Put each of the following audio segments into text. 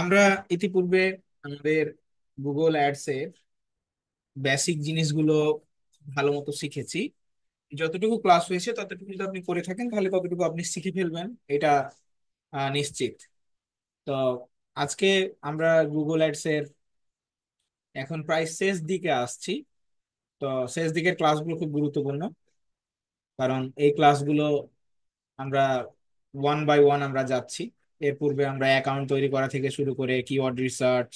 আমরা ইতিপূর্বে আমাদের গুগল অ্যাডস এর বেসিক জিনিসগুলো ভালো মতো শিখেছি। যতটুকু ক্লাস হয়েছে ততটুকু যদি আপনি করে থাকেন তাহলে ততটুকু আপনি শিখে ফেলবেন, এটা নিশ্চিত। তো আজকে আমরা গুগল অ্যাডস এর এখন প্রায় শেষ দিকে আসছি। তো শেষ দিকের ক্লাসগুলো খুব গুরুত্বপূর্ণ, কারণ এই ক্লাসগুলো আমরা ওয়ান বাই ওয়ান আমরা যাচ্ছি। এর পূর্বে আমরা অ্যাকাউন্ট তৈরি করা থেকে শুরু করে কিওয়ার্ড রিসার্চ,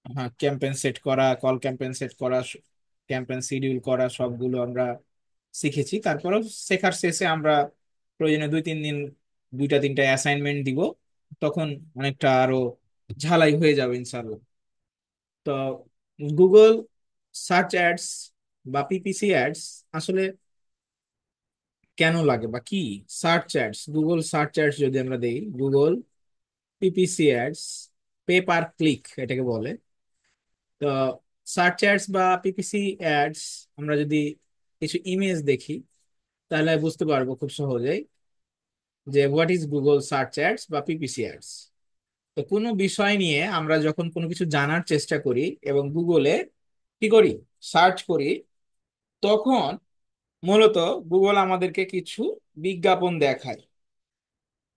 হ্যাঁ, ক্যাম্পেইন সেট করা, কল ক্যাম্পেইন সেট করা, ক্যাম্পেইন শিডিউল করা, সবগুলো আমরা শিখেছি। তারপরেও শেখার শেষে আমরা প্রয়োজনে 2-3 দিন দুইটা তিনটা অ্যাসাইনমেন্ট দিব, তখন অনেকটা আরো ঝালাই হয়ে যাবে ইনশাল্লাহ। তো গুগল সার্চ অ্যাডস বা পিপিসি অ্যাডস আসলে কেন লাগে বা কি? Search ads, Google search ads যদি আমরা দেই, Google PPC ads, pay per click এটাকে বলে। তো সার্চ অ্যাডস বা পিপিসি অ্যাডস, আমরা যদি কিছু ইমেজ দেখি তাহলে বুঝতে পারবো খুব সহজেই যে what is Google search ads বা পিপিসি অ্যাডস। তো কোনো বিষয় নিয়ে আমরা যখন কোনো কিছু জানার চেষ্টা করি এবং গুগলে কি করি, সার্চ করি, তখন মূলত গুগল আমাদেরকে কিছু বিজ্ঞাপন দেখায়।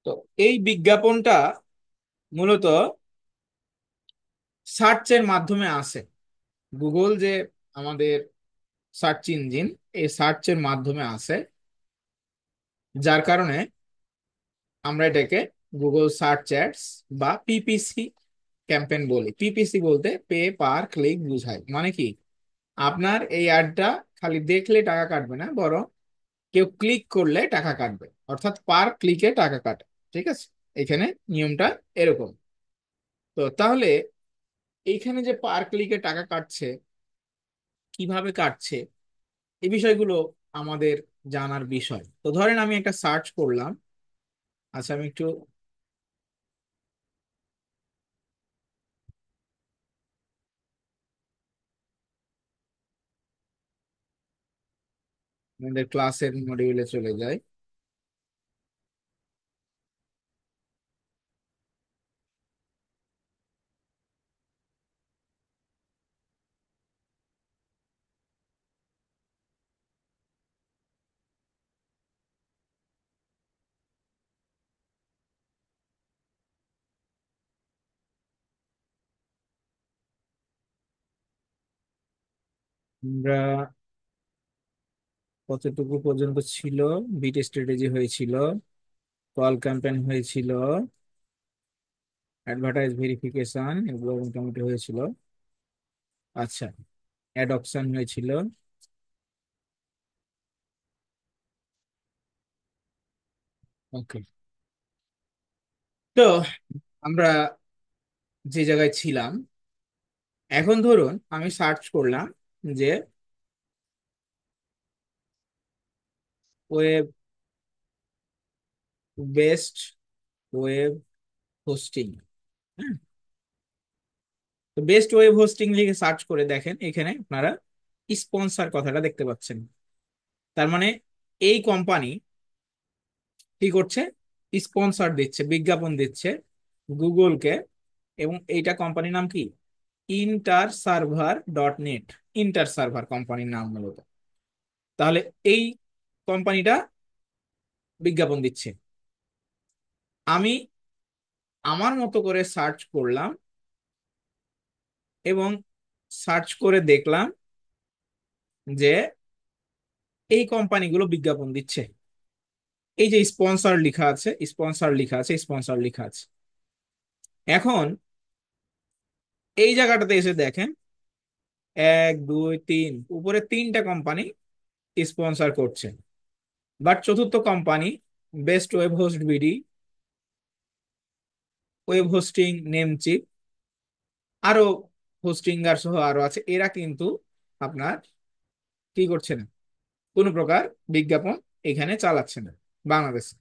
তো এই বিজ্ঞাপনটা মূলত সার্চের মাধ্যমে আসে। গুগল যে আমাদের সার্চ ইঞ্জিন, এই সার্চের মাধ্যমে আসে, যার কারণে আমরা এটাকে গুগল সার্চ অ্যাডস বা পিপিসি ক্যাম্পেইন বলি। পিপিসি বলতে পে পার ক্লিক বুঝায়, মানে কি আপনার এই অ্যাডটা খালি দেখলে টাকা কাটবে না, বরং কেউ ক্লিক করলে টাকা কাটবে, অর্থাৎ পার ক্লিকে টাকা কাটে। ঠিক আছে, এখানে নিয়মটা এরকম। তো তাহলে এইখানে যে পার ক্লিকে টাকা কাটছে, কিভাবে কাটছে, এই বিষয়গুলো আমাদের জানার বিষয়। তো ধরেন আমি একটা সার্চ করলাম। আচ্ছা, আমি একটু আমাদের ক্লাসের মডিউলে চলে যাই। আমরা কতটুকু পর্যন্ত ছিল? বিট স্ট্র্যাটেজি হয়েছিল, কল ক্যাম্পেইন হয়েছিল, অ্যাডভার্টাইজ ভেরিফিকেশন, এগুলো মোটামুটি হয়েছিল। আচ্ছা, অ্যাডপশন হয়েছিল। ওকে। তো আমরা যে জায়গায় ছিলাম, এখন ধরুন আমি সার্চ করলাম যে ওয়েব, বেস্ট ওয়েব হোস্টিং। হ্যাঁ, তো বেস্ট ওয়েব হোস্টিং লিখে সার্চ করে দেখেন, এখানে আপনারা স্পন্সর কথাটা দেখতে পাচ্ছেন। তার মানে এই কোম্পানি কি করছে, স্পন্সর দিচ্ছে, বিজ্ঞাপন দিচ্ছে গুগলকে। এবং এইটা কোম্পানির নাম কি, InterServer.net। ইন্টার সার্ভার কোম্পানির নাম মূলত। তাহলে এই কোম্পানিটা বিজ্ঞাপন দিচ্ছে। আমি আমার মতো করে সার্চ করলাম এবং সার্চ করে দেখলাম যে এই কোম্পানিগুলো বিজ্ঞাপন দিচ্ছে। এই যে স্পন্সর লেখা আছে, স্পন্সর লেখা আছে, স্পন্সর লেখা আছে। এখন এই জায়গাটাতে এসে দেখেন, 1 2 3, উপরে 3টা কোম্পানি স্পন্সর করছে। বাট চতুর্থ company, best web host BD, web hosting Namecheap, আরো হোস্টিঙ্গার সহ আরো আছে, এরা কিন্তু আপনার কি করছে না, কোনো প্রকার বিজ্ঞাপন এখানে চালাচ্ছে না বাংলাদেশে।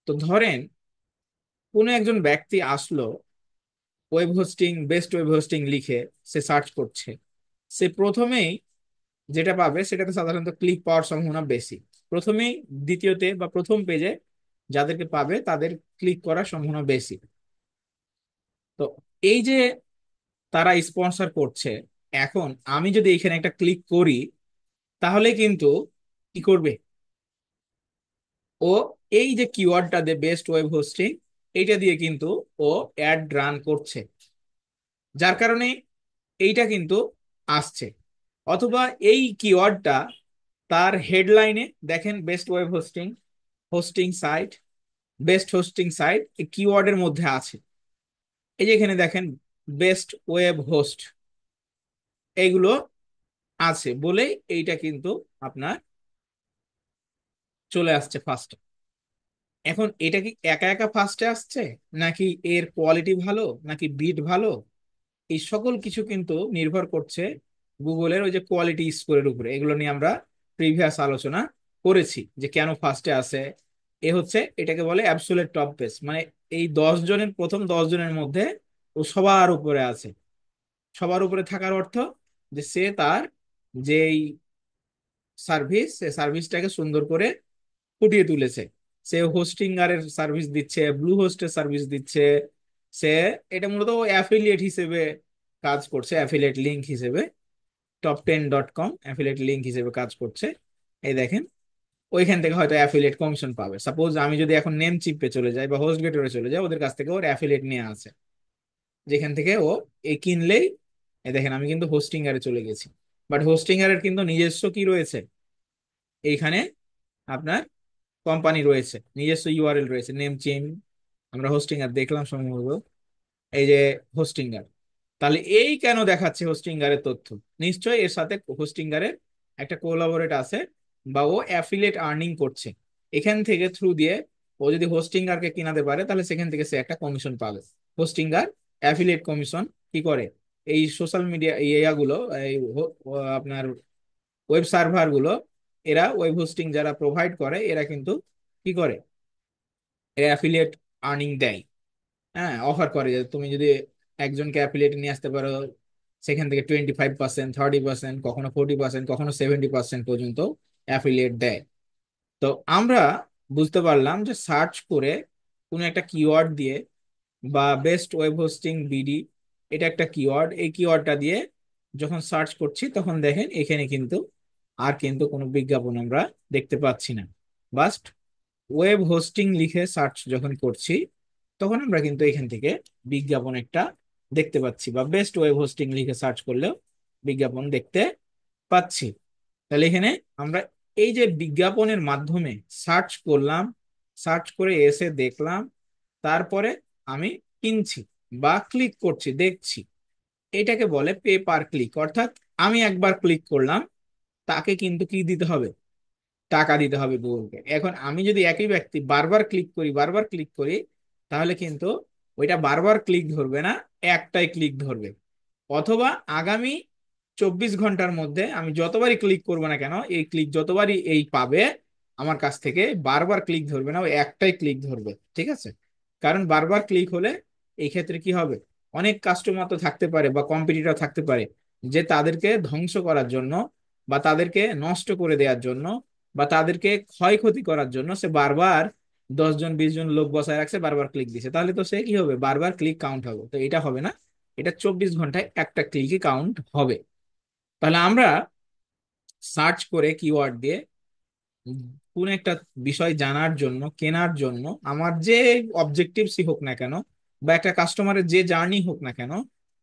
তো ধরেন কোনো একজন ব্যক্তি আসলো, web hosting, best web hosting লিখে সে সার্চ করছে, সে প্রথমেই যেটা পাবে সেটাতে সাধারণত ক্লিক পাওয়ার সম্ভাবনা বেশি। প্রথমেই দ্বিতীয়তে বা প্রথম পেজে যাদেরকে পাবে তাদের ক্লিক করার সম্ভাবনা বেশি। তো এই যে তারা স্পন্সর করছে, এখন আমি যদি এখানে একটা ক্লিক করি, তাহলে কিন্তু কি করবে, ও এই যে কিওয়ার্ডটা দে বেস্ট ওয়েব হোস্টিং, এইটা দিয়ে কিন্তু ও অ্যাড রান করছে, যার কারণে এইটা কিন্তু আসছে। অথবা এই কিওয়ার্ডটা তার হেডলাইনে দেখেন, best web hosting, hosting site, best hosting site এই কিওয়ার্ডের মধ্যে আছে। এই যে এখানে দেখেন বেস্ট ওয়েব হোস্ট, এইগুলো আছে বলেই এইটা কিন্তু আপনার চলে আসছে ফার্স্টে। এখন এটা কি একা একা ফার্স্টে আসছে, নাকি এর কোয়ালিটি ভালো, নাকি বিট ভালো, এই সকল কিছু কিন্তু নির্ভর করছে গুগলের ওই যে কোয়ালিটি স্কোরের উপরে। এগুলো নিয়ে আমরা প্রিভিয়াস আলোচনা করেছি যে কেন ফার্স্টে আসে। এ হচ্ছে, এটাকে বলে অ্যাবসোলিউট টপ পেজ, মানে এই 10 জনের, প্রথম 10 জনের মধ্যে ও সবার উপরে আছে। সবার উপরে থাকার অর্থ যে সে তার যেই সার্ভিস, সে সার্ভিসটাকে সুন্দর করে ফুটিয়ে তুলেছে। সে হোস্টিঙ্গারের সার্ভিস দিচ্ছে, ব্লু হোস্টের সার্ভিস দিচ্ছে, সে এটা মূলত অ্যাফিলিয়েট হিসেবে কাজ করছে, অ্যাফিলিয়েট লিঙ্ক হিসেবে, top10.com অ্যাফিলিয়েট লিঙ্ক হিসেবে কাজ করছে। এই দেখেন, ওইখান থেকে হয়তো অ্যাফিলিয়েট কমিশন পাবে। সাপোজ আমি যদি এখন নেম চিপে চলে যাই বা হোস্ট গেটরে চলে যাই, ওদের কাছ থেকে ওর অ্যাফিলিয়েট নিয়ে আছে, যেখান থেকে ও এই কিনলেই, এই দেখেন আমি কিন্তু হোস্টিঙ্গারে চলে গেছি। বাট হোস্টিঙ্গারের কিন্তু নিজস্ব কি রয়েছে, এইখানে আপনার কোম্পানি রয়েছে, নিজস্ব ইউআরএল রয়েছে, নেম চেইন। আমরা হোস্টিঙ্গার দেখলাম সম্ভবত, এই যে হোস্টিঙ্গার। তাহলে এই কেন দেখাচ্ছে হোস্টিঙ্গারের তথ্য, নিশ্চয়ই এর সাথে হোস্টিঙ্গারের একটা কোলাবোরেট আছে, বা ও অ্যাফিলিয়েট আর্নিং করছে এখান থেকে, থ্রু দিয়ে ও যদি হোস্টিঙ্গারকে কিনাতে পারে, তাহলে সেখান থেকে সে একটা কমিশন পাবে। হোস্টিঙ্গার অ্যাফিলিয়েট কমিশন কি করে, এই সোশ্যাল মিডিয়া ইয়াগুলো, এই আপনার ওয়েব সার্ভার গুলো, এরা ওয়েব হোস্টিং যারা প্রোভাইড করে, এরা কিন্তু কি করে, অ্যাফিলিয়েট আর্নিং দেয়। হ্যাঁ, অফার করে যে তুমি যদি একজনকে অ্যাফিলিয়েট নিয়ে আসতে পারো, সেখান থেকে 25%, 30%, কখনো 40%, কখনো 70% পর্যন্ত অ্যাফিলিয়েট দেয়। তো আমরা বুঝতে পারলাম যে সার্চ করে কোনো একটা কিওয়ার্ড দিয়ে, বা বেস্ট ওয়েব হোস্টিং বিডি, এটা একটা কিওয়ার্ড, এই কিওয়ার্ডটা দিয়ে যখন সার্চ করছি, তখন দেখেন এখানে কিন্তু আর কিন্তু কোনো বিজ্ঞাপন আমরা দেখতে পাচ্ছি না। বাস্ট ওয়েব হোস্টিং লিখে সার্চ যখন করছি, তখন আমরা কিন্তু এখান থেকে বিজ্ঞাপন একটা দেখতে পাচ্ছি, বা বেস্ট ওয়েব হোস্টিং লিখে সার্চ করলেও বিজ্ঞাপন দেখতে পাচ্ছি। তাহলে এখানে আমরা এই যে বিজ্ঞাপনের মাধ্যমে সার্চ করলাম, সার্চ করে এসে দেখলাম, তারপরে আমি কিনছি বা ক্লিক করছি, দেখছি, এটাকে বলে পে পার ক্লিক। অর্থাৎ আমি একবার ক্লিক করলাম, তাকে কিন্তু কি দিতে হবে, টাকা দিতে হবে গুগলকে। এখন আমি যদি একই ব্যক্তি বারবার ক্লিক করি, বারবার ক্লিক করি, তাহলে কিন্তু ওইটা বারবার ক্লিক ধরবে না, একটাই ক্লিক ধরবে। অথবা আগামী 24 ঘন্টার মধ্যে আমি যতবারই ক্লিক করবো না কেন, এই ক্লিক যতবারই এই পাবে আমার কাছ থেকে, বারবার ক্লিক ধরবে না, ওই একটাই ক্লিক ধরবে। ঠিক আছে, কারণ বারবার ক্লিক হলে এই ক্ষেত্রে কি হবে, অনেক কাস্টমার তো থাকতে পারে বা কম্পিটিটর থাকতে পারে, যে তাদেরকে ধ্বংস করার জন্য, বা তাদেরকে নষ্ট করে দেওয়ার জন্য, বা তাদেরকে ক্ষয়ক্ষতি করার জন্য সে বারবার 10 জন 20 জন লোক বসায় রাখছে, বারবার ক্লিক দিছে, তাহলে তো সে কি হবে, বারবার ক্লিক কাউন্ট হবে। তো এটা হবে না, এটা 24 ঘন্টায় একটা ক্লিকই কাউন্ট হবে। তাহলে আমরা সার্চ করে কিওয়ার্ড দিয়ে উম কোন একটা বিষয় জানার জন্য, কেনার জন্য, আমার যে অবজেক্টিভসই হোক না কেন, বা একটা কাস্টমারের যে জার্নি হোক না কেন,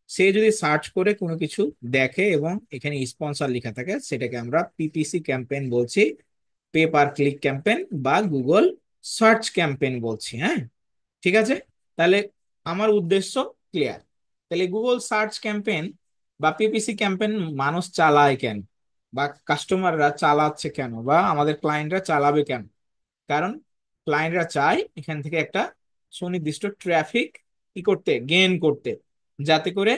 সে যদি সার্চ করে কোনো কিছু দেখে এবং এখানে স্পন্সর লেখা থাকে, সেটাকে আমরা পিপিসি ক্যাম্পেইন বলছি, পে পার ক্লিক ক্যাম্পেইন, বা গুগল সার্চ ক্যাম্পেইন বলছি। হ্যাঁ, ঠিক আছে। তাহলে আমার উদ্দেশ্য ক্লিয়ার। তাহলে গুগল সার্চ ক্যাম্পেইন বা পিপিসি ক্যাম্পেইন মানুষ চালায় কেন, বা কাস্টমাররা চালাচ্ছে কেন, বা আমাদের ক্লায়েন্টরা চালাবে কেন? কারণ ক্লায়েন্টরা চায় এখান থেকে একটা সুনির্দিষ্ট ট্রাফিক কি করতে, গেইন করতে, যাতে করে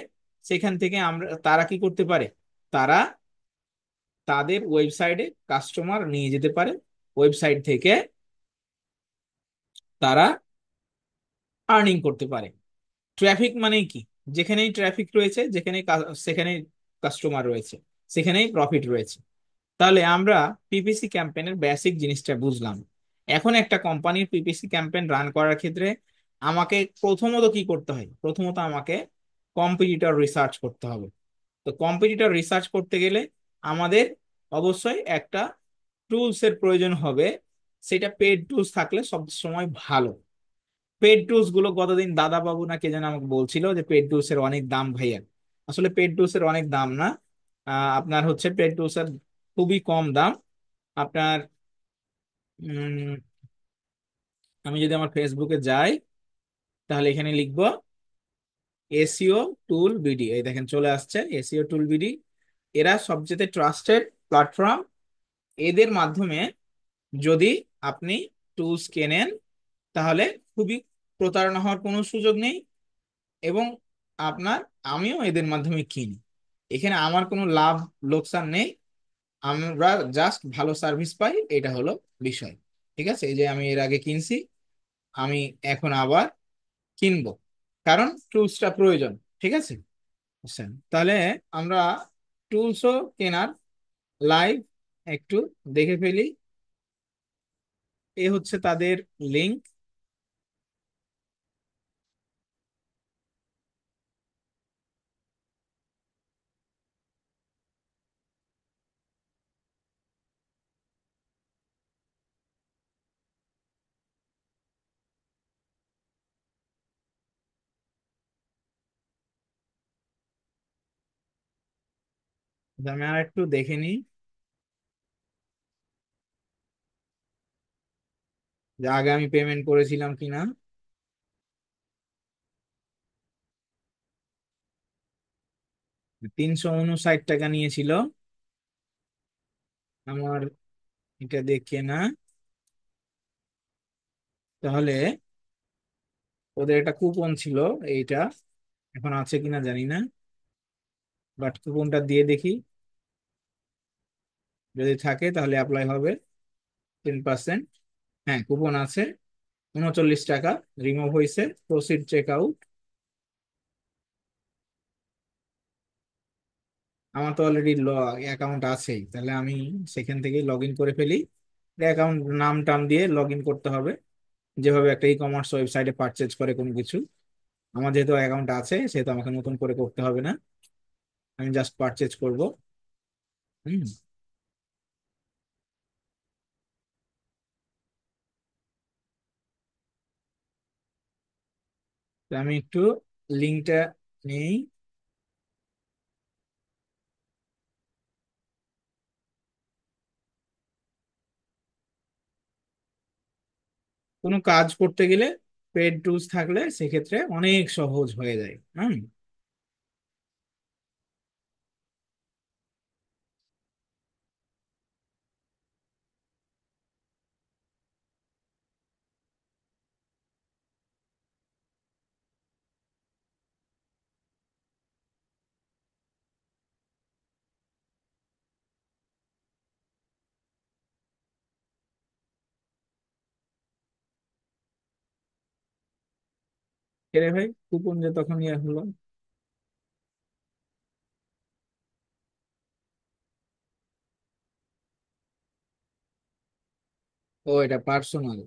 সেখান থেকে আমরা, তারা কি করতে পারে, তারা তাদের ওয়েবসাইটে কাস্টমার নিয়ে যেতে পারে, ওয়েবসাইট থেকে তারা আর্নিং করতে পারে। ট্রাফিক মানে কি, যেখানেই ট্রাফিক রয়েছে, যেখানে সেখানেই কাস্টমার রয়েছে, সেখানেই প্রফিট রয়েছে। তাহলে আমরা পিপিসি ক্যাম্পেইনের বেসিক জিনিসটা বুঝলাম। এখন একটা কোম্পানির পিপিসি ক্যাম্পেইন রান করার ক্ষেত্রে আমাকে প্রথমত কি করতে হয়, প্রথমত আমাকে কম্পিটিটর রিসার্চ করতে হবে। তো কম্পিটিটর রিসার্চ করতে গেলে আমাদের অবশ্যই একটা টুলস এর প্রয়োজন হবে। সেটা পেড টুলস থাকলে সব সময় ভালো। পেড টুলস গুলো গতদিন দাদা বাবু না কে যেন আমাকে বলছিল যে পেড টুলস এর অনেক দাম ভাইয়া। আসলে পেড টুলস এর অনেক দাম না। আপনার হচ্ছে পেড টুলস এর খুবই কম দাম। আপনার উম, আমি যদি আমার ফেসবুকে যাই তাহলে এখানে লিখবো এসিও টুল বিডি, এই দেখেন চলে আসছে এসিও টুল বিডি। এরা সবচেয়ে ট্রাস্টেড প্ল্যাটফর্ম। এদের মাধ্যমে যদি আপনি টুলস কেনেন তাহলে খুবই প্রতারণা হওয়ার কোনো সুযোগ নেই। এবং আপনার, আমিও এদের মাধ্যমে কিনি, এখানে আমার কোনো লাভ লোকসান নেই। আমরা জাস্ট ভালো সার্ভিস পাই, এটা হলো বিষয়। ঠিক আছে, এই যে আমি এর আগে কিনছি, আমি এখন আবার কিনবো, কারণ টুলসটা প্রয়োজন। ঠিক আছে। আচ্ছা, তাহলে আমরা টুলসও কেনার লাইভ একটু দেখে ফেলি। এ হচ্ছে তাদের লিংক। আমি আর একটু দেখে নিই যে আগে আমি পেমেন্ট করেছিলাম কিনা। 359 টাকা নিয়েছিল আমার, এটা দেখে না। তাহলে ওদের একটা কুপন ছিল, এইটা এখন আছে কিনা জানি না, বাট কুপনটা দিয়ে দেখি। যদি থাকে তাহলে অ্যাপ্লাই হবে 10%। হ্যাঁ, কুপন আছে। 39 টাকা রিমুভ হয়েছে। Proceed check out. আমার তো অলরেডি অ্যাকাউন্ট আছেই, তাহলে আমি সেখান থেকে লগ ইন করে ফেলি। অ্যাকাউন্ট নাম টাম দিয়ে লগ ইন করতে হবে, যেভাবে একটা ই কমার্স ওয়েবসাইটে পারচেজ করে কোনো কিছু। আমার যেহেতু অ্যাকাউন্ট আছে সেহেতু আমাকে নতুন করে করতে হবে না, আমি জাস্ট পারচেজ করব। হুম। তো আমি একটু লিঙ্কটা নেই। কোনো কাজ করতে গেলে পেড টুলস থাকলে সেক্ষেত্রে অনেক সহজ হয়ে যায়। হুম। এরে ভাই, কুপন যে তখন ইয়ে হলো। ও, এটা পার্সোনাল।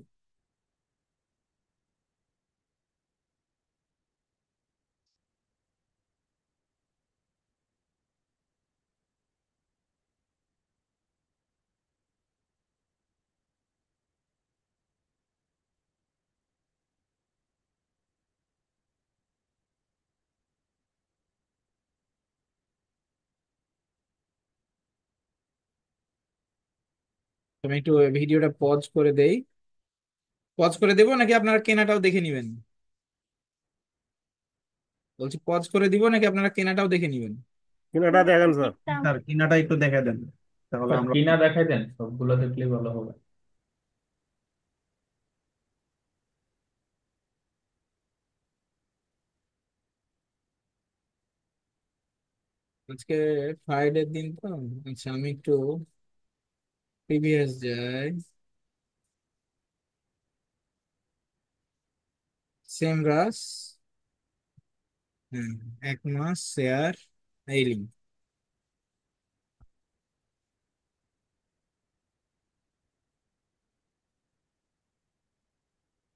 আমি একটু ভিডিওটা পজ করে দেই। পজ করে দেবো নাকি আপনারা কেনাটাও দেখে নিবেন? বলছি পজ করে দিব নাকি আপনারা কেনাটাও দেখে নিবেন? কিনাটা দেখেন স্যার। স্যার কিনাটা একটু দেখে দেন, তাহলে স্যার আমরা। কিনা দেখাই দেন, সবগুলো দেখলেই ভালো হবে। আজকে ফ্রাইডে দিন তো। আচ্ছা, আমি একটু প্রিভিয়াস যাই। সেম রাস। হ্যাঁ, 1 মাস শেয়ার, এই লিঙ্ক।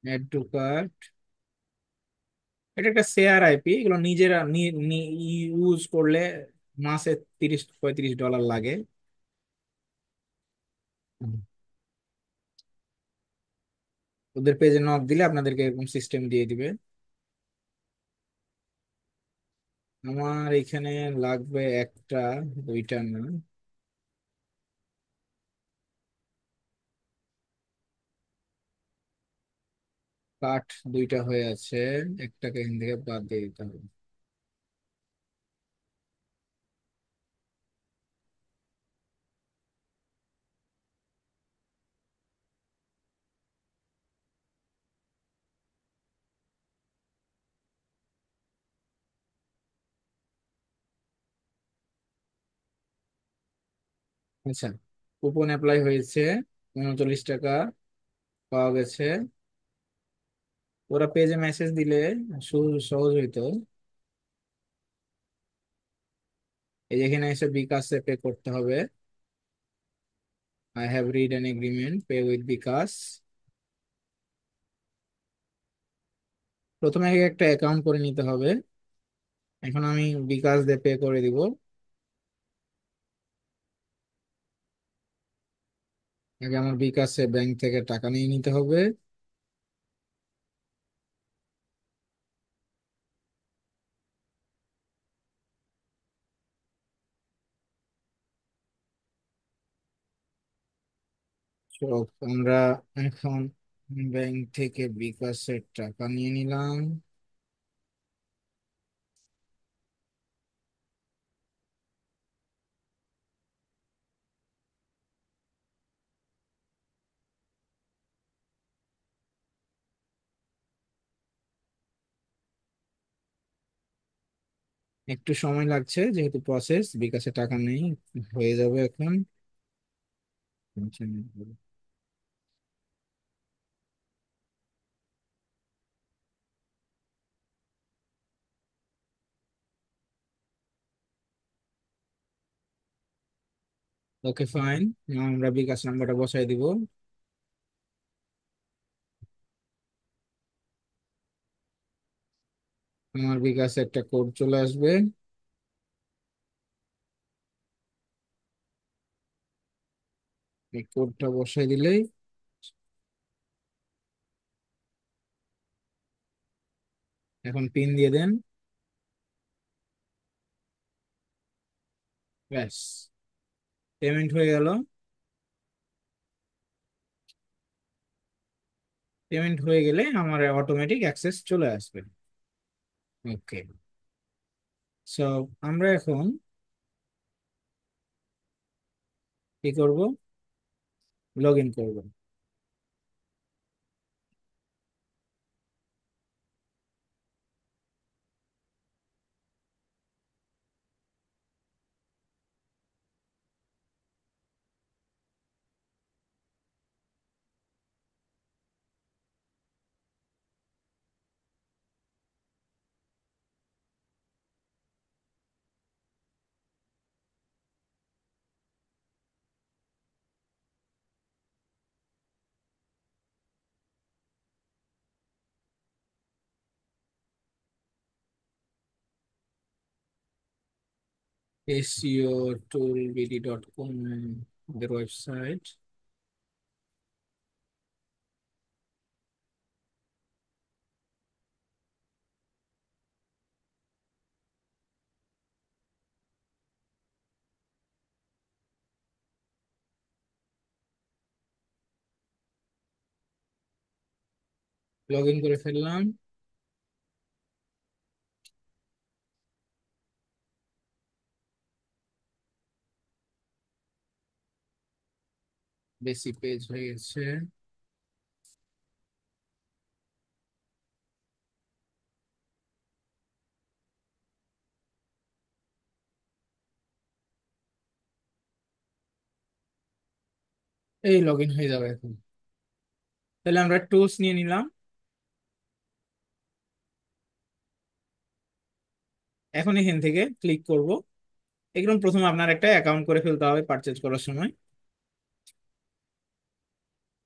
Add to cart. এটা একটা শেয়ার আইপি, এগুলো নিজেরা ইউজ করলে মাসে 30-35 ডলার লাগে। হুম। ওদের পেজে নক দিলে আপনাদেরকে এরকম সিস্টেম দিয়ে দিবে। আমার এখানে লাগবে একটা, দুইটা না। কাঠ দুইটা হয়ে আছে, একটাকে এখান থেকে বাদ দিয়ে দিতে হবে। আচ্ছা, কুপন অ্যাপ্লাই হয়েছে, 39 টাকা পাওয়া গেছে। ওরা পেজে মেসেজ দিলে সহজ হইতো। এই যে এখানে এসে বিকাশে পে করতে হবে। I have read an agreement, pay with bKash. প্রথমে আগে একটা অ্যাকাউন্ট করে নিতে হবে। এখন আমি বিকাশ দিয়ে পে করে দিব। আগে আমার বিকাশে ব্যাংক থেকে টাকা নিয়ে নিতে হবে। তো আমরা এখন ব্যাংক থেকে বিকাশের টাকা নিয়ে নিলাম। একটু সময় লাগছে যেহেতু প্রসেস, বিকাশে টাকা নেই, হয়ে যাবে এখন। ওকে ফাইন, আমরা বিকাশ নাম্বারটা বসাই দিব। আমার বিকাশে একটা কোড চলে আসবে। এই কোডটা বসাই দিলেই, এখন পিন দিয়ে দেন। ব্যাস, পেমেন্ট হয়ে গেল। পেমেন্ট হয়ে গেলে আমার অটোমেটিক অ্যাক্সেস চলে আসবে। ওকে, সো আমরা এখন কি করব? লগ ইন করবো। SEOtoolBD.com, their website। Log in করে ফেললাম। বেসি পেজ হয়ে গেছে। এই লগ ইন হয়ে যাবে এখন। তাহলে আমরা টুলস নিয়ে নিলাম। এখন এখান থেকে ক্লিক করব। একদম প্রথমে আপনার একটা অ্যাকাউন্ট করে ফেলতে হবে পারচেজ করার সময়।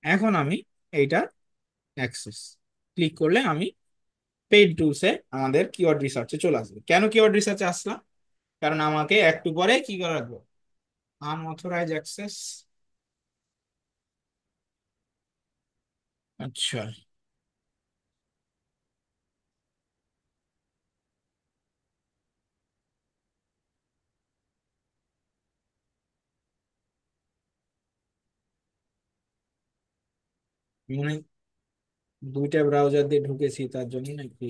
এখন আমি এইটা অ্যাক্সেস ক্লিক করলে আমি পেইড টুলসে আমাদের কিওয়ার্ড রিসার্চে চলে আসবে। কেন কিওয়ার্ড রিসার্চে আসলাম? কারণ আমাকে একটু পরে কি করে রাখবো, আনঅথরাইজ অ্যাক্সেস। আচ্ছা, মানে দুইটা ব্রাউজার দিয়ে ঢুকেছি তার জন্য নাকি?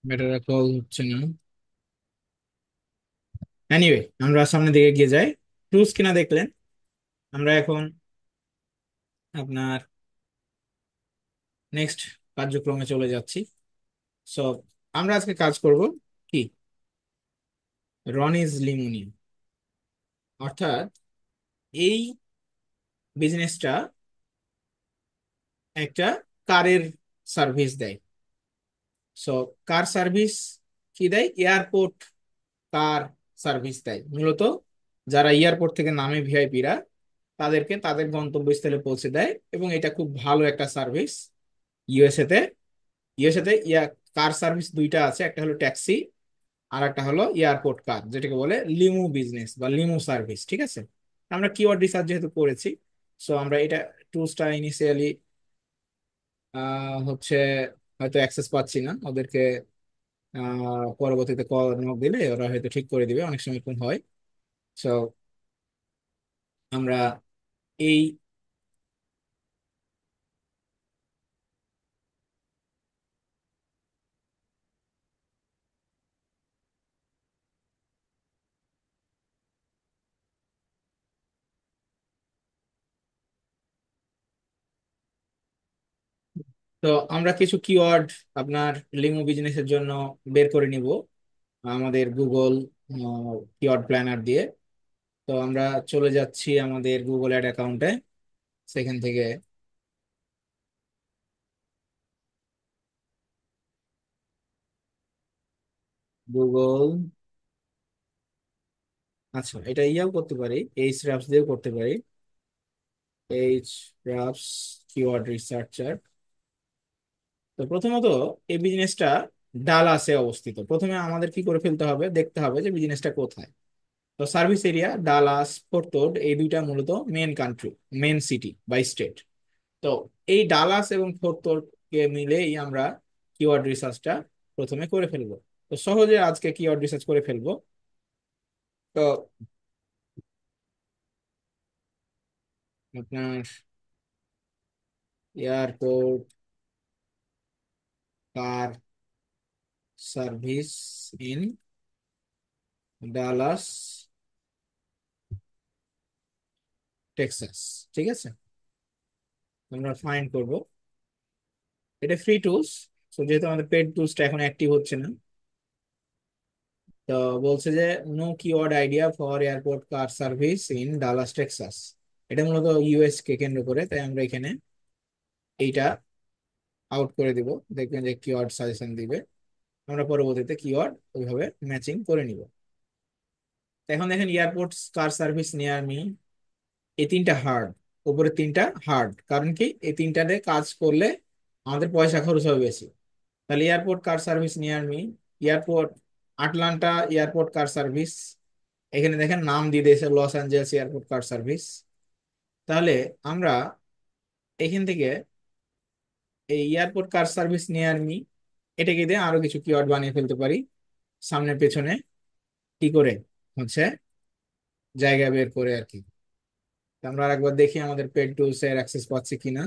এটা কল হচ্ছে না। এনিওয়ে, আমরা সামনের দিকে এগিয়ে যাই। টুলস কিনা দেখলেন। আমরা এখন আপনার নেক্সট কার্যক্রমে চলে যাচ্ছি। সো আমরা আজকে কাজ করব কি, রনিজ লিমুনি, অর্থাৎ এই বিজনেসটা একটা কারের সার্ভিস দেয়। সো কার সার্ভিস কি দেয়? এয়ারপোর্ট কার সার্ভিস দেয় মূলত। যারা এয়ারপোর্ট থেকে নামে ভিআইপিরা, তাদেরকে তাদের গন্তব্যস্থলে পৌঁছে দেয়, এবং এটা খুব ভালো একটা সার্ভিস। ইউএসএ তে ইউএসএ তে কার সার্ভিস দুইটা আছে, একটা হলো ট্যাক্সি, আর একটা হলো এয়ারপোর্ট কার, যেটাকে বলে লিমু বিজনেস বা লিমু সার্ভিস। ঠিক আছে, আমরা কিওয়ার্ড রিসার্চ যেহেতু করেছি, সো আমরা এটা টুলসটা ইনিশিয়ালি হচ্ছে হয়তো অ্যাক্সেস পাচ্ছি না ওদেরকে। পরবর্তীতে কল নক দিলে ওরা হয়তো ঠিক করে দিবে, অনেক সময় এরকম হয়। সো আমরা এই, তো আমরা কিছু কিওয়ার্ড আপনার লিমু বিজনেসের জন্য বের করে নিব আমাদের গুগল কিওয়ার্ড প্ল্যানার দিয়ে। তো আমরা চলে যাচ্ছি আমাদের গুগল অ্যাড অ্যাকাউন্টে। সেখান থেকে গুগল, আচ্ছা এটা ইয়াও করতে পারি, এইচ রাফস দিয়েও করতে পারি। Ahrefs keyword researcher. তো প্রথমত এই বিজনেসটা ডালাসে অবস্থিত। প্রথমে আমাদের কি করে ফেলতে হবে, দেখতে হবে যে বিজনেসটা কোথায়। তো service area Dallas Fort Worth, এই দুইটা মূলত main country, main city by state. তো এই ডালাস এবং ফোর্ট ওর্থ কে মিলেই আমরা কিওয়ার্ড রিসার্চটা প্রথমে করে ফেলবো। তো সহজে আজকে কিওয়ার্ড রিসার্চ করে ফেলবো। তো আপনার airport car service in Dallas Texas, ঠিক আছে, আমরা ফাইন্ড করব। এটা ফ্রি টুলস, তো যেহেতু আমাদের পেড টুলসটা এখন অ্যাক্টিভ হচ্ছে না, তো বলছে যে no keyword idea for airport car service in Dallas Texas. এটা মূলত ইউএস কে কেন্দ্র করে, তাই আমরা এখানে এইটা আউট করে দিব। দেখবেন যে কিওয়ার্ড সাজেশন দিবে, আমরা পরবর্তীতে কিওয়ার্ড ওইভাবে ম্যাচিং করে নিব। তো এখন দেখেন airport car service near me, এই তিনটা হার্ড, উপরে তিনটা হার্ড। কারণ কি, এই তিনটাতে কাজ করলে আমাদের পয়সা খরচ হবে বেশি। তাহলে airport car service near me, airport Atlanta airport car service, এখানে দেখেন নাম দিয়ে দিয়েছে Los Angeles airport car service. তাহলে আমরা এখান থেকে এই এয়ারপোর্ট কার সার্ভিস নিয়ে আর নি, এটাকে দিয়ে আরো কিছু কিওয়ার্ড বানিয়ে ফেলতে পারি সামনে পেছনে, কি করে হচ্ছে জায়গা বের করে আর কি। তো আমরা আরেকবার দেখি আমাদের পেড টুলস এর অ্যাক্সেস পাচ্ছি কিনা।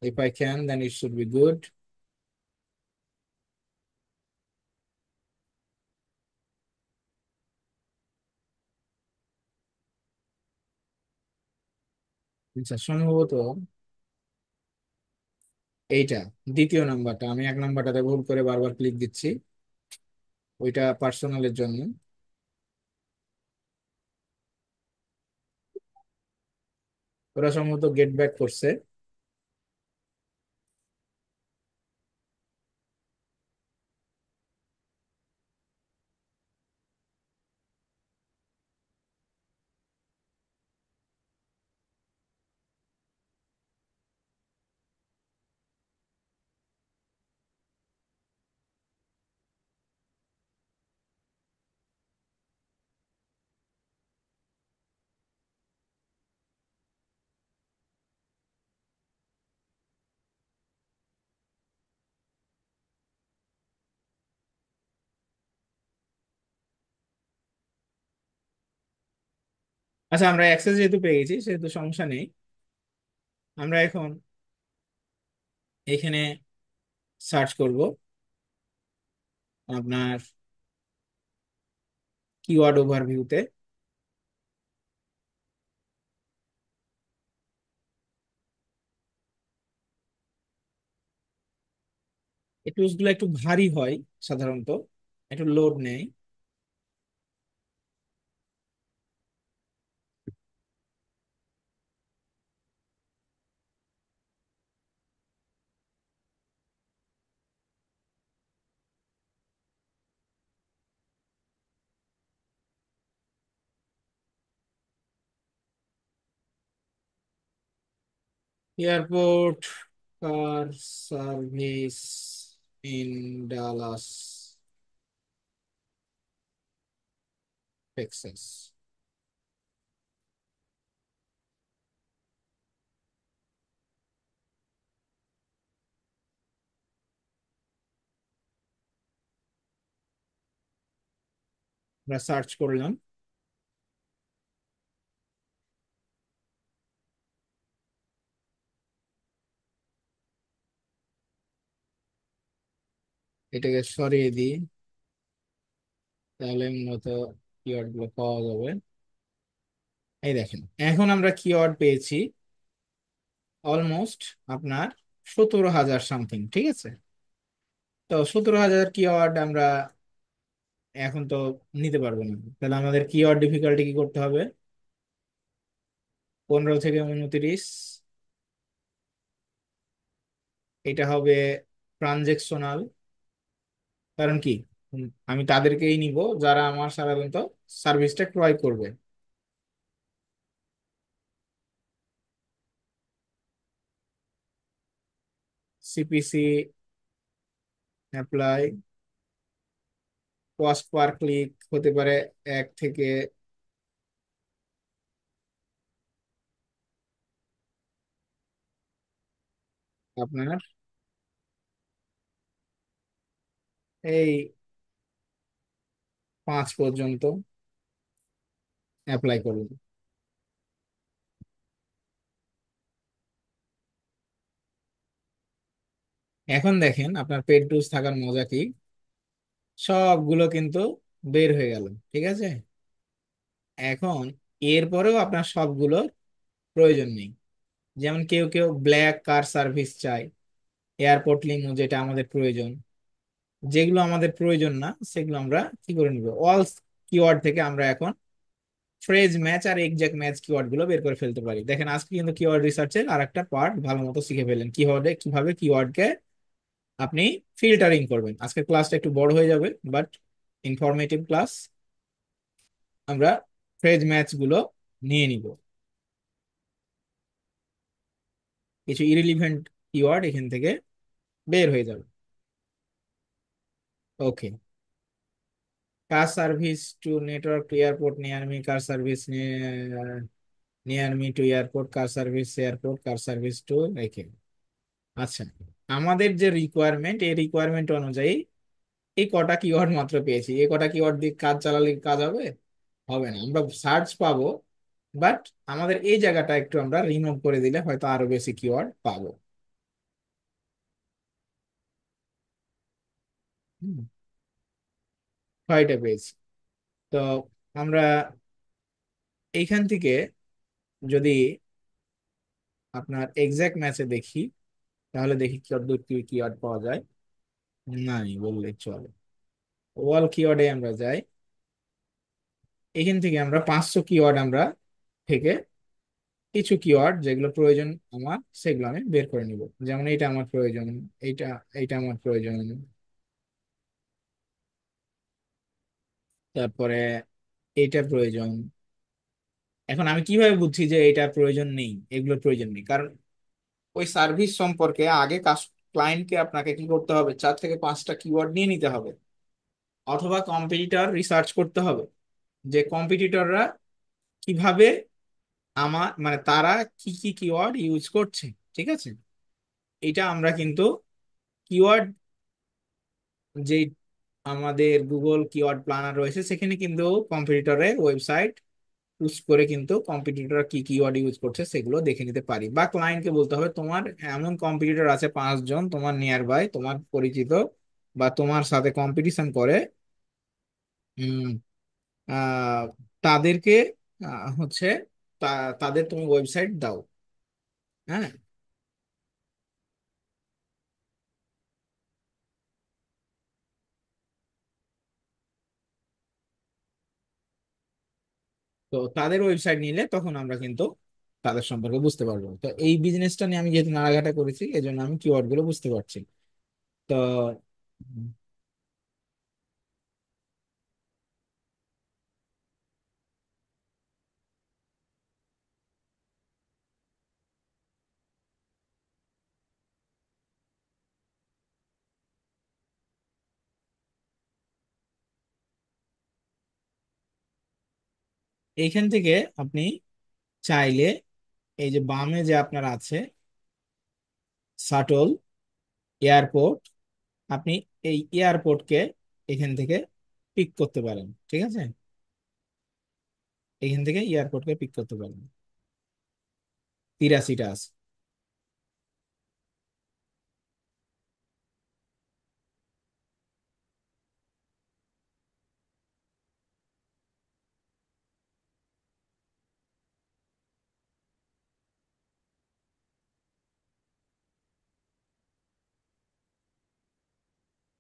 If I can then it should be good. আচ্ছা, সম্ভবত এইটা দ্বিতীয় নাম্বারটা, আমি এক নাম্বারটাতে ভুল করে বারবার ক্লিক দিচ্ছি, ওইটা পার্সোনালের জন্য। ওরা সম্ভবত গেট ব্যাক করছে। আচ্ছা, আমরা অ্যাক্সেস যেহেতু পেয়ে গেছি সেহেতু সমস্যা নেই। আমরা এখন এখানে সার্চ করব আপনার কিওয়ার্ড ওভারভিউতে। এই টুলস গুলো একটু ভারী হয় সাধারণত, একটু লোড নেয়। Airport car service in Dallas Texas. আমরা সার্চ করলাম। এটাকে সরিয়ে দিই, তাহলে মূলত কিওয়ার্ড গুলো পাওয়া যাবে। এই দেখেন, এখন আমরা কিওয়ার্ড পেয়েছি অলমোস্ট আপনার 17,000 সামথিং, ঠিক আছে। তো 17,000 কিওয়ার্ড আমরা এখন তো নিতে পারবো না, তাহলে আমাদের কিওয়ার্ড ডিফিকাল্টি কি করতে হবে? 15 থেকে 29। এটা হবে ট্রানজেকশনাল। কারণ কি, আমি তাদেরকেই নিব যারা আমার সাধারণত সার্ভিসটা ক্রয় করবে। CPC apply, cost per click হতে পারে 1 থেকে আপনার এই 5 পর্যন্ত অ্যাপ্লাই করুন। এখন দেখেন আপনার পেড টুলস থাকার মজা কি, সবগুলো কিন্তু বের হয়ে গেল, ঠিক আছে। এখন এরপরেও আপনার সবগুলো প্রয়োজন নেই। যেমন কেউ কেউ ব্ল্যাক কার সার্ভিস চায়, এয়ারপোর্ট লিমো যেটা আমাদের প্রয়োজন। যেগুলো আমাদের প্রয়োজন না সেগুলো আমরা কি করে নিব, অল কিওয়ার্ড থেকে আমরা এখন ফ্রেজ ম্যাচ আর এক্সাক্ট ম্যাচ কিওয়ার্ড গুলো বের করে ফেলতে পারি। দেখেন আজকে কিন্তু কিওয়ার্ড রিসার্চের আর একটা পার্ট ভালো মতো শিখে ফেলেন, কিভাবে কিওয়ার্ডকে আপনি ফিল্টারিং করবেন। আজকের ক্লাসটা একটু বড় হয়ে যাবে, বাট ইনফরমেটিভ ক্লাস। আমরা ফ্রেজ ম্যাচ গুলো নিয়ে নিব, কিছু ইরিলিভেন্ট কিওয়ার্ড এখান থেকে বের হয়ে যাবে। Okay. Car service to network to airport near me, car service near me to airport, car service airport, car service to রেখে। আচ্ছা, আমাদের যে রিকোয়ারমেন্ট, এই রিকোয়ারমেন্ট অনুযায়ী এই কটা কিওয়ার্ড মাত্র পেয়েছি। এই কটা কিওয়ার্ড দিয়ে কাজ চালালে কি কাজ হবে? হবে না। আমরা সার্চ পাবো, বাট আমাদের এই জায়গাটা একটু আমরা রিমুভ করে দিলে হয়তো আরো বেশি কিওয়ার্ড পাবো। হুম, ছয়টা পেয়েছি। তো আমরা এইখান থেকে যদি আপনার এক্সাক্ট ম্যাচে দেখি, তাহলে দেখি কতদূর কি কিওয়ার্ড পাওয়া যায়। নাই বললে চলে। ওয়াল কিওয়ার্ডে আমরা যাই। এখান থেকে আমরা 500 কিওয়ার্ড আমরা থেকে কিছু কিওয়ার্ড যেগুলো প্রয়োজন আমার, সেগুলো আমি বের করে নিব। যেমন এইটা আমার প্রয়োজন, এইটা এইটা আমার প্রয়োজন, তারপরে এইটা প্রয়োজন। এখন আমি কিভাবে বুঝছি যে এটা প্রয়োজন নেই, এগুলো প্রয়োজন নেই? কারণ ওই সার্ভিস সম্পর্কে আগে ক্লায়েন্টকে আপনাকে কি করতে হবে, 4 থেকে 5টা কিওয়ার্ড নিয়ে নিতে হবে, অথবা কম্পিটিটর রিসার্চ করতে হবে যে কম্পিটিটররা কিভাবে আমার মানে তারা কি কি কিওয়ার্ড ইউজ করছে। ঠিক আছে, এটা আমরা কিন্তু কিওয়ার্ড যে আমাদের গুগল কিওয়ার্ড প্ল্যানার রয়েছে সেখানে কিন্তু কম্পিটিটরের ওয়েবসাইট ইউজ করে কিন্তু কম্পিটিটর কি কিওয়ার্ড ইউজ করছে সেগুলো দেখে নিতে পারি। বা ক্লায়েন্টকে বলতে হবে তোমার এমন কম্পিটিটর আছে 5 জন তোমার নিয়ার বাই, তোমার পরিচিত বা তোমার সাথে কম্পিটিশন করে, উম, আহ, তাদেরকে হচ্ছে তাদের তুমি ওয়েবসাইট দাও। হ্যাঁ, তো তাদের ওয়েবসাইট নিলে তখন আমরা কিন্তু তাদের সম্পর্কে বুঝতে পারবো। তো এই বিজনেসটা নিয়ে আমি যেহেতু নাড়াঘাটা করেছি, এই জন্য আমি কিওয়ার্ড গুলো বুঝতে পারছি। তো এইখান থেকে আপনি চাইলে এই যে বামে যে আপনার আছে শাটল এয়ারপোর্ট, আপনি এই এয়ারপোর্টকে এখান থেকে পিক করতে পারেন। ঠিক আছে, এখান থেকে এয়ারপোর্টকে পিক করতে পারেন। 83টা আছে।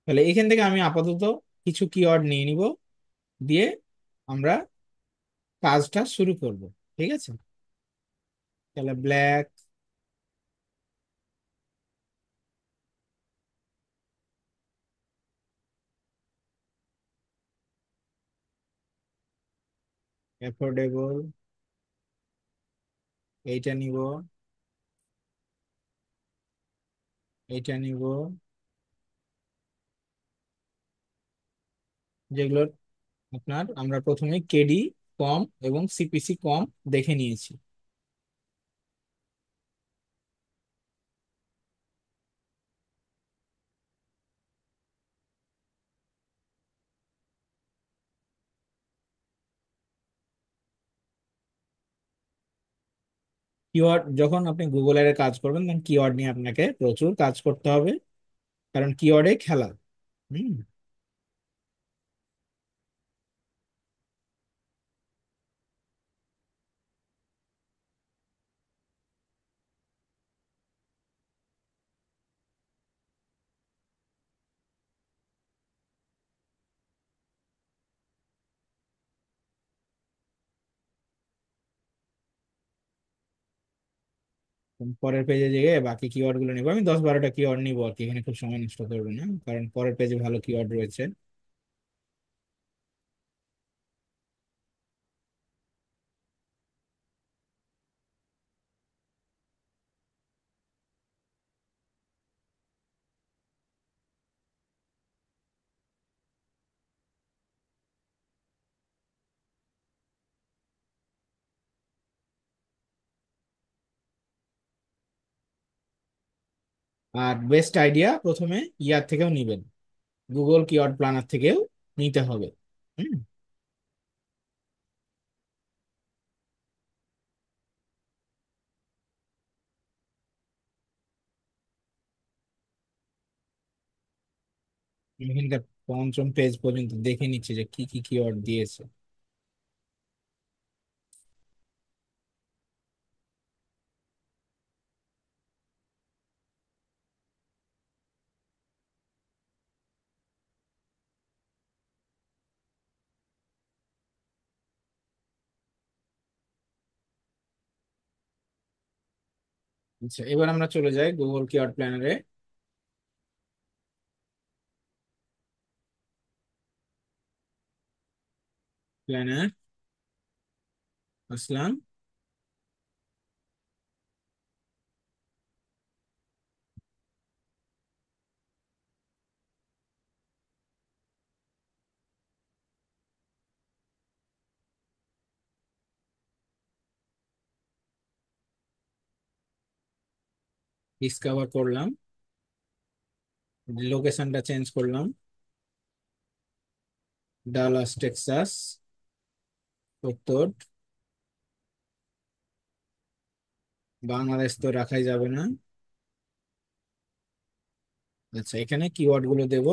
তাহলে এখান থেকে আমি আপাতত কিছু কিওয়ার্ড নিয়ে নিব, দিয়ে আমরা কাজটা শুরু করব। ঠিক আছে, তাহলে ব্ল্যাক, অ্যাফোর্ডেবল, এইটা নিব, এইটা নিব, যেগুলোর আপনার আমরা প্রথমে কেডি কম এবং সিপিসি কম দেখে নিয়েছি। কিওয়ার্ড যখন আপনি গুগল এর কাজ করবেন তখন কিওয়ার্ড নিয়ে আপনাকে প্রচুর কাজ করতে হবে, কারণ কিওয়ার্ডে খেলা। হুম, পরের পেজে গিয়ে বাকি কিওয়ার্ড গুলো নিবো। আমি 10-12টা কিওয়ার্ড নিবো আর কি, এখানে খুব সময় নষ্ট করবো না, কারণ পরের পেজে ভালো কিওয়ার্ড রয়েছে। আর বেস্ট আইডিয়া প্রথমে ইয়ার থেকেও নিবেন, গুগল কিওয়ার্ড প্ল্যানার থেকেও নিতে হবে। হুম। আমি এখানকার পঞ্চম পেজ পর্যন্ত দেখে নিচ্ছি যে কি কি কিওয়ার্ড দিয়েছে। আচ্ছা, এবার আমরা চলে যাই গুগল কিওয়ার্ড প্ল্যানারে। প্ল্যানার আসলাম, ডিসকভার করলাম, লোকেশনটা চেঞ্জ করলাম, ডালাস টেক্সাস, উত্তর। বাংলাদেশ তো রাখাই যাবে না। আচ্ছা, এখানে কিওয়ার্ড গুলো দেব।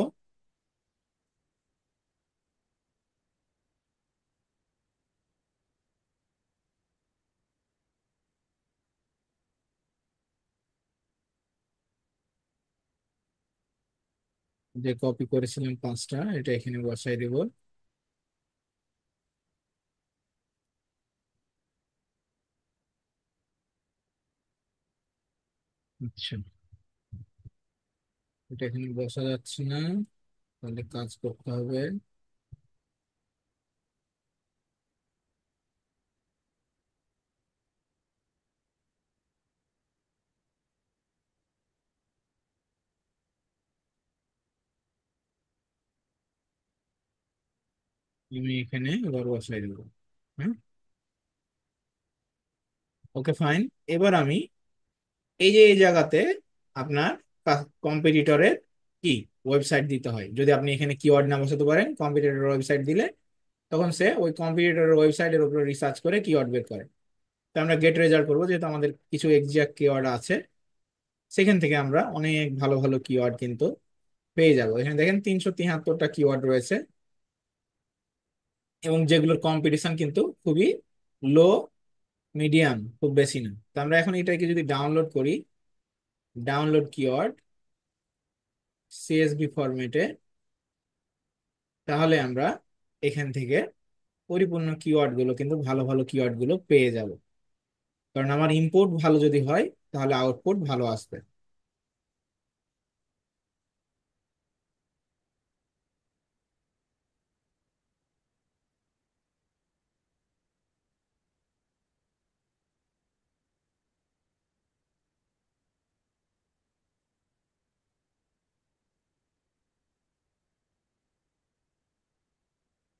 যে কপি করেছিলাম পাঁচটা, এটা এখানে বসাই দেব। আচ্ছা, এটা এখানে বসা যাচ্ছে না, তাহলে কাজ করতে হবে। আমি এখানে এবার বসাই দেবো। হ্যাঁ, ওকে ফাইন। এবার আমি এই যে এই জায়গাতে আপনার কম্পিটিটরের কি ওয়েবসাইট দিতে হয়। যদি আপনি এখানে কিওয়ার্ড না বসাতে পারেন, কম্পিটিটরের ওয়েবসাইট দিলে তখন সে ওই কম্পিটিটরের ওয়েবসাইটের উপরে রিসার্চ করে কিওয়ার্ড বের করে। তো আমরা গেট রেজাল্ট করবো, যেহেতু আমাদের কিছু এক্সাক্ট কিওয়ার্ড আছে, সেখান থেকে আমরা অনেক ভালো ভালো কিওয়ার্ড কিন্তু পেয়ে যাবো। এখানে দেখেন 373টা কিওয়ার্ড রয়েছে, এবং যেগুলোর কম্পিটিশন কিন্তু খুবই লো, মিডিয়াম, খুব বেশি না। তো আমরা এখন এটাকে যদি ডাউনলোড করি, ডাউনলোড কিওয়ার্ড সিএসভি ফরম্যাটে, তাহলে আমরা এখান থেকে পরিপূর্ণ কিওয়ার্ড গুলো কিন্তু ভালো ভালো কিওয়ার্ড গুলো পেয়ে যাব। কারণ আমার ইনপুট ভালো যদি হয়, তাহলে আউটপুট ভালো আসবে।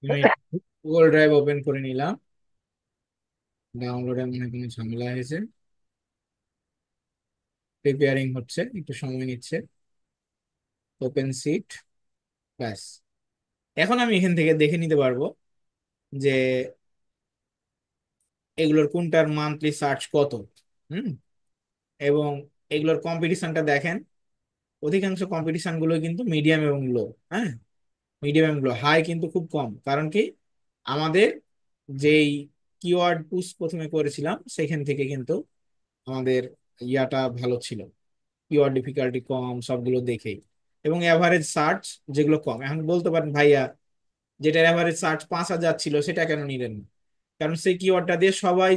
আমি গুগল ড্রাইভ ওপেন করে নিলাম। ডাউনলোডে মনে হয় কোনো ঝামেলা হয়েছে, প্রিপেয়ারিং হচ্ছে, একটু সময় নিচ্ছে। ওপেন সিট, ব্যাস। এখন আমি এখান থেকে দেখে নিতে পারবো যে এগুলোর কোনটার মান্থলি সার্চ কত। হুম। এবং এগুলোর কম্পিটিশনটা দেখেন, অধিকাংশ কম্পিটিশন গুলো কিন্তু মিডিয়াম এবং লো। হ্যাঁ, মিডিয়াম এবং লো, হাই কিন্তু খুব কম। কারণ কি, আমাদের যেই কিওয়ার্ড পুশ প্রথমে করেছিলাম সেখান থেকে কিন্তু আমাদের ইয়াটা ভালো ছিল, কিওয়ার্ড ডিফিকাল্টি কম সবগুলো দেখেই। এবং অ্যাভারেজ সার্চ যেগুলো কম, এখন বলতে পারেন ভাইয়া যেটার অ্যাভারেজ সার্চ 5,000 ছিল সেটা কেন নিলেন না? কারণ সেই কিওয়ার্ডটা দিয়ে সবাই,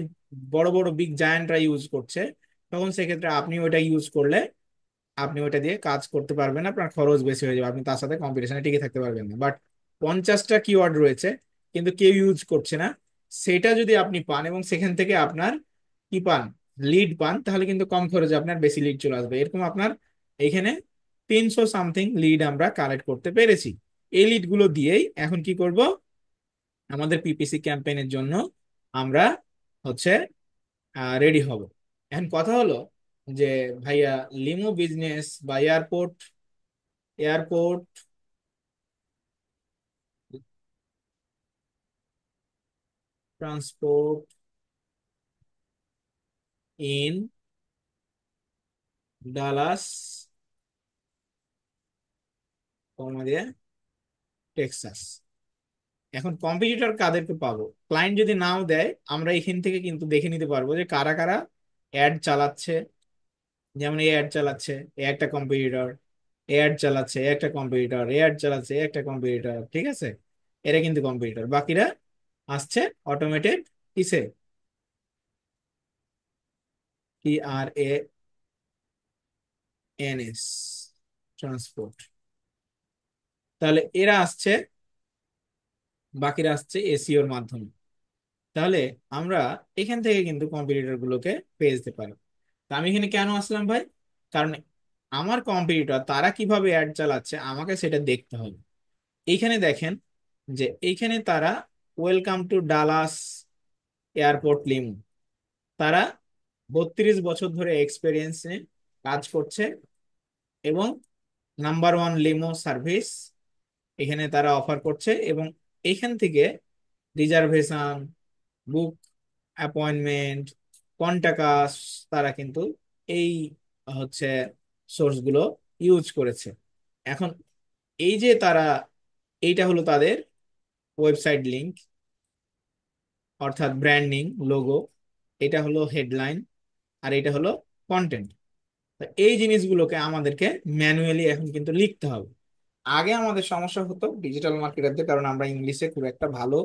বড় বড় বিগ জায়ান্টরা ইউজ করছে। তখন সেক্ষেত্রে আপনি ওইটা ইউজ করলে আপনি ওইটা দিয়ে কাজ করতে পারবেন না, আপনার খরচ বেশি হয়ে যাবে, আপনি তার সাথে কম্পিটিশনে টিকে থাকতে পারবেন না। বাট 50টা কিওয়ার্ড রয়েছে কিন্তু কেউ ইউজ করছে না, সেটা যদি আপনি পান এবং সেখান থেকে আপনার কি পান, লিড পান, তাহলে কিন্তু কম খরচে আপনার বেশি লিড চলে আসবে। এরকম আপনার এখানে 300 সামথিং লিড আমরা কালেক্ট করতে পেরেছি। এই লিড গুলো দিয়েই এখন কি করব, আমাদের পিপিসি ক্যাম্পেইনের জন্য আমরা হচ্ছে রেডি হব। এখন কথা হলো, যে ভাইয়া লিমো বিজনেস বা airport, airport transport in Dallas, comma দিয়ে টেক্সাস। এখন কম্পিটিটর কাদেরকে পাবো, ক্লায়েন্ট যদি নাও দেয় আমরা এখান থেকে কিন্তু দেখে নিতে পারবো যে কারা কারা অ্যাড চালাচ্ছে। যেমন এ অ্যাড চালাচ্ছে, এ একটা কম্পিটিটর, এ অ্যাড চালাচ্ছে এ একটা কম্পিটিটর, এ অ্যাড চালাচ্ছে এ একটা কম্পিটিটর, ঠিক আছে? এরা কিন্তু কম্পিটিটর, বাকিরা আসছে অটোমেটেড কিসে, TRANS, ট্রান্সপোর্ট। তাহলে এরা আসছে, বাকিরা আসছে এসিওর মাধ্যমে। তাহলে আমরা এখান থেকে কিন্তু কম্পিটিটর গুলোকে পেয়ে যেতে পারি। তা আমি এখানে কেন আসলাম ভাই? কারণ আমার কম্পিটিটর তারা কিভাবে অ্যাড চালাচ্ছে আমাকে সেটা দেখতে হবে। এইখানে দেখেন যে এইখানে তারা welcome to Dallas airport limo, তারা 32 বছর ধরে এক্সপিরিয়েন্স নিয়ে কাজ করছে এবং নাম্বার 1 লিমো সার্ভিস এখানে তারা অফার করছে। এবং এইখান থেকে রিজার্ভেশন, বুক অ্যাপয়েন্টমেন্ট, কন্টাক্ট, তারা কিন্তু এই হচ্ছে সোর্স গুলো ইউজ করেছে। এখন এই যে তারা, এইটা হলো তাদের ওয়েবসাইট লিংক, অর্থাৎ ব্র্যান্ডিং লোগো, এটা হলো হেডলাইন, আর এটা হলো কন্টেন্ট। এই জিনিসগুলোকে আমাদেরকে ম্যানুয়ালি এখন কিন্তু লিখতে হবে। আগে আমাদের সমস্যা হতো ডিজিটাল মার্কেটারদের, কারণ আমরা ইংলিশে খুব একটা ভালো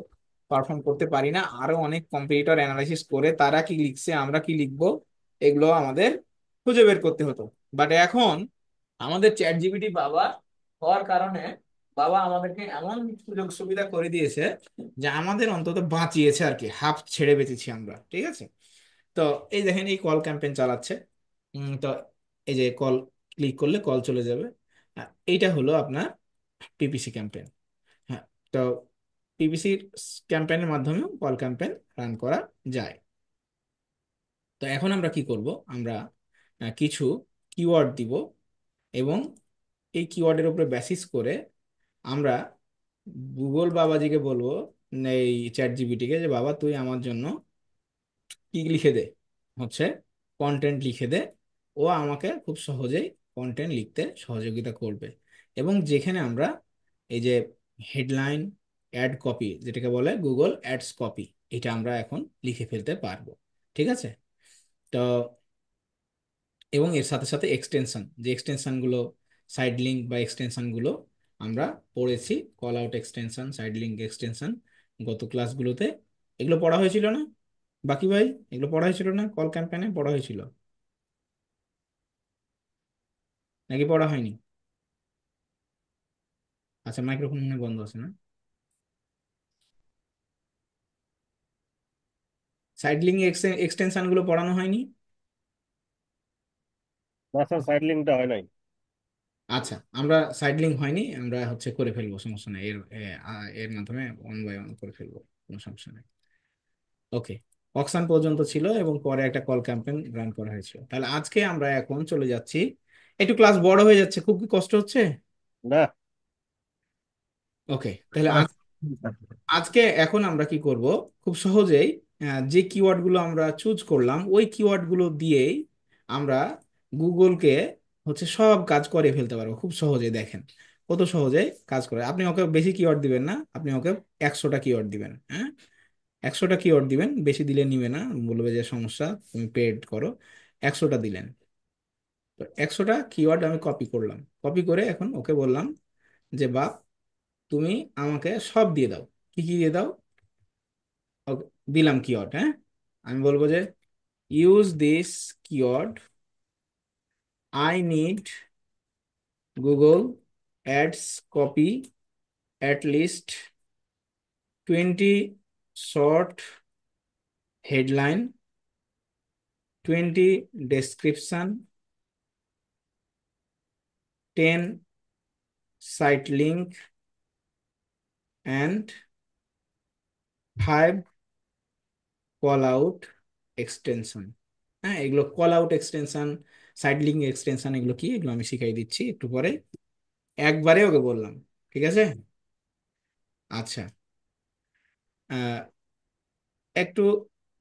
পারফর্ম করতে পারি না, আরো অনেক কম্পিটিটর অ্যানালাইসিস করে তারা কি লিখছে আমরা কি লিখবো এগুলো আমাদের খুঁজে বের করতে হতো। বাট এখন আমাদের চ্যাট জিপিটি বাবা হওয়ার কারণে বাবা আমাদেরকে এমন সুযোগ সুবিধা করে দিয়েছে যে আমাদের অন্তত বাঁচিয়েছে আর কি, হাফ ছেড়ে বেঁচেছি আমরা, ঠিক আছে? তো এই দেখেন এই কল ক্যাম্পেইন চালাচ্ছে। তো এই যে কল ক্লিক করলে কল চলে যাবে। এইটা হলো আপনার পিপিসি ক্যাম্পেইন। হ্যাঁ, তো পিপিসি ক্যাম্পেইনের মাধ্যমেও কল ক্যাম্পেইন রান করা যায়। তো এখন আমরা কি করব, আমরা কিছু কিওয়ার্ড দিব এবং এই কিওয়ার্ডের উপরে বেসিস করে আমরা গুগল বাবাজিকে বলবো, এই চ্যাট জিপিটিকে, যে বাবা তুই আমার জন্য কি লিখে দে, হচ্ছে কন্টেন্ট লিখে দে। ও আমাকে খুব সহজেই কন্টেন্ট লিখতে সহযোগিতা করবে। এবং যেখানে আমরা এই যে হেডলাইন, অ্যাড কপি যেটাকে বলে গুগল অ্যাডস কপি, এটা আমরা এখন লিখে ফেলতে পারবো, ঠিক আছে? তো এবং এর সাথে সাথে এক্সটেনশন, যে এক্সটেনশন গুলো, সাইড লিঙ্ক বা এক্সটেনশন গুলো আমরা পড়েছি, call out extension, side link extension, গত ক্লাসগুলোতে এগুলো পড়া হয়েছিল না? বাকি ভাই, এগুলো পড়া হয়েছিল না, কল ক্যাম্পেইনে পড়া হয়েছিল নাকি পড়া হয়নি? আচ্ছা, মাইক্রোফোন মনে হয় বন্ধ আছে না? সাইড লিঙ্ক এক্সটেনশন গুলো পড়ানো হয়নি? না স্যার, সাইড লিঙ্কটা হয় নাই। আচ্ছা, আমরা সাইড লিঙ্ক হয়নি, আমরা হচ্ছে করে ফেলবো, সমস্যা নেই, এর মাধ্যমে 1 বাই 1 করে ফেলবো, কোনো সমস্যা নেই। ওকে, অকসান পর্যন্ত ছিল এবং পরে একটা কল ক্যাম্পেইন রান করা হয়েছিল। তাহলে আজকে আমরা এখন চলে যাচ্ছি, একটু ক্লাস বড় হয়ে যাচ্ছে, খুব কি কষ্ট হচ্ছে? না। ওকে, তাহলে আচ্ছা, আজকে এখন আমরা কি করব, খুব সহজেই যে কিওয়ার্ড গুলো আমরা চুজ করলাম ওই কিওয়ার্ড গুলো দিয়েই আমরা গুগলকে হচ্ছে সব কাজ করে ফেলতে পারবো খুব সহজে। দেখেন কত সহজে কাজ করে। আপনি ওকে বেশি কিওয়ার্ড দিবেন না, আপনি ওকে 100টা কিওয়ার্ড দিবেন, হ্যাঁ? 100টা কিওয়ার্ড দিবেন, বেশি দিলে নিবে না, বলবে যে সমস্যা, তুমি পেড করো। 100টা দিলেন, তো 100টা কিওয়ার্ড আমি কপি করলাম, কপি করে এখন ওকে বললাম যে বাপ তুমি আমাকে সব দিয়ে দাও। কি কি দিয়ে দাও? ওকে, দিলাম কিওয়ার্ড, হ্যাঁ? আমি বলবো যে use this keyword, I need Google ads copy at least 20 short headline, 20 description, 10 site link and 5 call out extension. হ্যাঁ, এগুলো call out extension, side link extension, এগুলো কি, এগুলো আমি শিখাই দিচ্ছি একটু পরে। একবারে ওকে বললাম, ঠিক আছে। আচ্ছা, আহ, একটু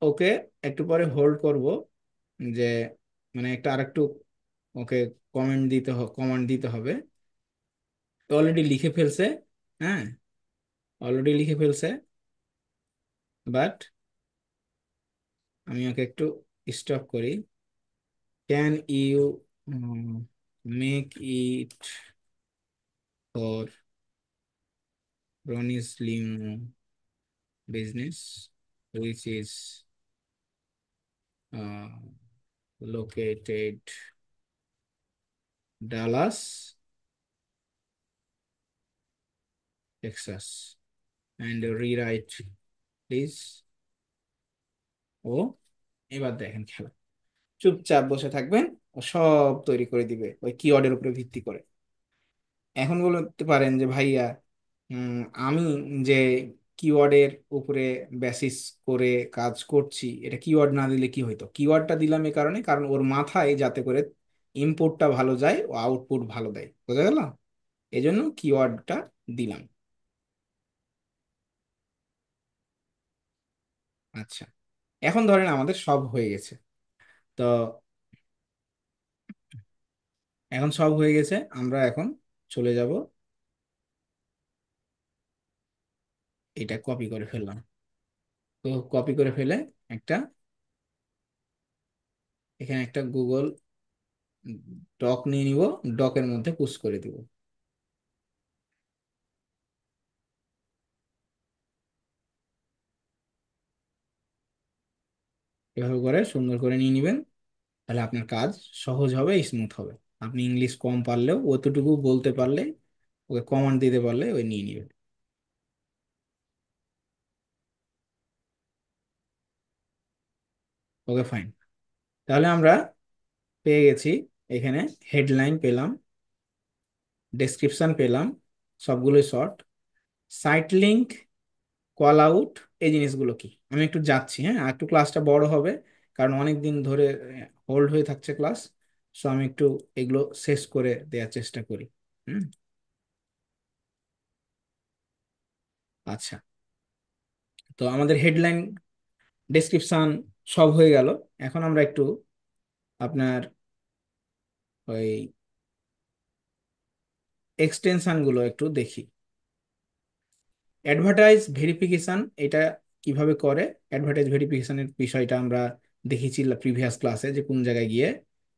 ওকে, একটু পরে হোল্ড করব, যে মানে একটা আরেকটু ওকে কমান্ড দিতে হবে। অলরেডি লিখে ফেলছে, হ্যাঁ, অলরেডি লিখে ফেলছে, বাট আমি ওকে একটু স্টপ করি। Can you make it for Ronnie's limo business which is uh, located Dallas, Texas, and rewrite please। ও এবার দেখেন খেলা, চুপচাপ বসে থাকবেন, ও সব তৈরি করে দিবে ওই কিওয়ার্ডের উপরে ভিত্তি করে। এখন বলতে পারেন যে ভাইয়া, উম, আমি যে কিওয়ার্ডের উপরে বেসিস করে কাজ করছি, এটা কিওয়ার্ড না দিলে কি হইতো? কিওয়ার্ডটা দিলাম এই কারণে, কারণ ওর মাথায় যাতে করে ইনপুটটা ভালো যায় ও আউটপুট ভালো দেয়, বোঝা গেল? এই জন্য কিওয়ার্ডটা দিলাম। আচ্ছা, এখন ধরেন আমাদের সব হয়ে গেছে, তো এখন সব হয়ে গেছে, আমরা এখন চলে যাব, এটা কপি করে ফেললাম। তো কপি করে ফেলে একটা, এখানে একটা গুগল ডক নিয়ে নিব, ডকের মধ্যে পুশ করে দিব। এভাবে করে সুন্দর করে নিয়ে নিবেন, তাহলে আপনার কাজ সহজ হবে, স্মুথ হবে। আপনি ইংলিশ কম পারলেও অতটুকু বলতে পারলে, ওকে কমান্ড দিতে পারলে ওই নিয়ে নিবে। ওকে ফাইন, তাহলে আমরা পেয়ে গেছি, এখানে হেডলাইন পেলাম, ডেসক্রিপশন পেলাম, সবগুলোই short, site link, call out, এই জিনিসগুলো কি। আমি একটু যাচ্ছি, হ্যাঁ, আর একটু ক্লাসটা বড় হবে, কারণ অনেক দিন ধরে হোল্ড হয়ে থাকছে ক্লাস। সো আমি একটু এগুলো শেষ করে দেওয়ার চেষ্টা করি। হুম। আচ্ছা, তো আমাদের হেডলাইন, ডেসক্রিপশন সব হয়ে গেল। এখন আমরা একটু আপনার ওই এক্সটেনশন গুলো একটু দেখি। অ্যাডভার্টাইজ ভেরিফিকেশন, এটা কিভাবে করে? অ্যাডভার্টাইজ ভেরিফিকেশনের বিষয়টা আমরা দেখেছি প্রিভিয়াস ক্লাসে, যে কোন জায়গায় গিয়ে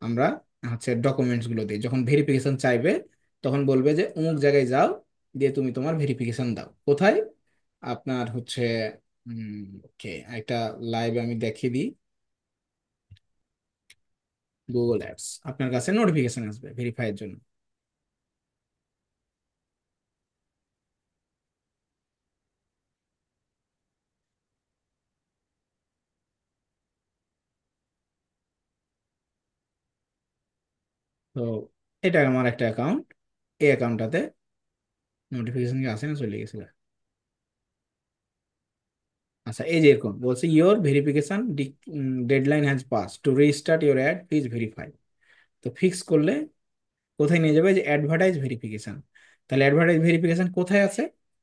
আমরা হচ্ছে ডকুমেন্টস গুলো দিই, যখন ভেরিফিকেশন চাইবে তখন বলবে যে অমুক জায়গায় যাও, দিয়ে তুমি তোমার ভেরিফিকেশন দাও। কোথায়? আপনার হচ্ছে ওকে, একটা লাইভে আমি দেখিয়ে দিই। গুগল অ্যাডস, আপনার কাছে নোটিফিকেশন আসবে ভেরিফাই এর জন্য। তো এটা আমার একটা অ্যাকাউন্ট, এই অ্যাকাউন্টটাতে নোটিফিকেশন কি আসে না, চলে গেছে? আচ্ছা, এই যে এরকম বলছে, your verification deadline has pass, to restart your ad please verify. তো ফিক্স করলে কোথায় নিয়ে যাবে? যে অ্যাডভার্টাইজ ভেরিফিকেশন। তাহলে অ্যাডভার্টাইজ ভেরিফিকেশন কোথায় আছে?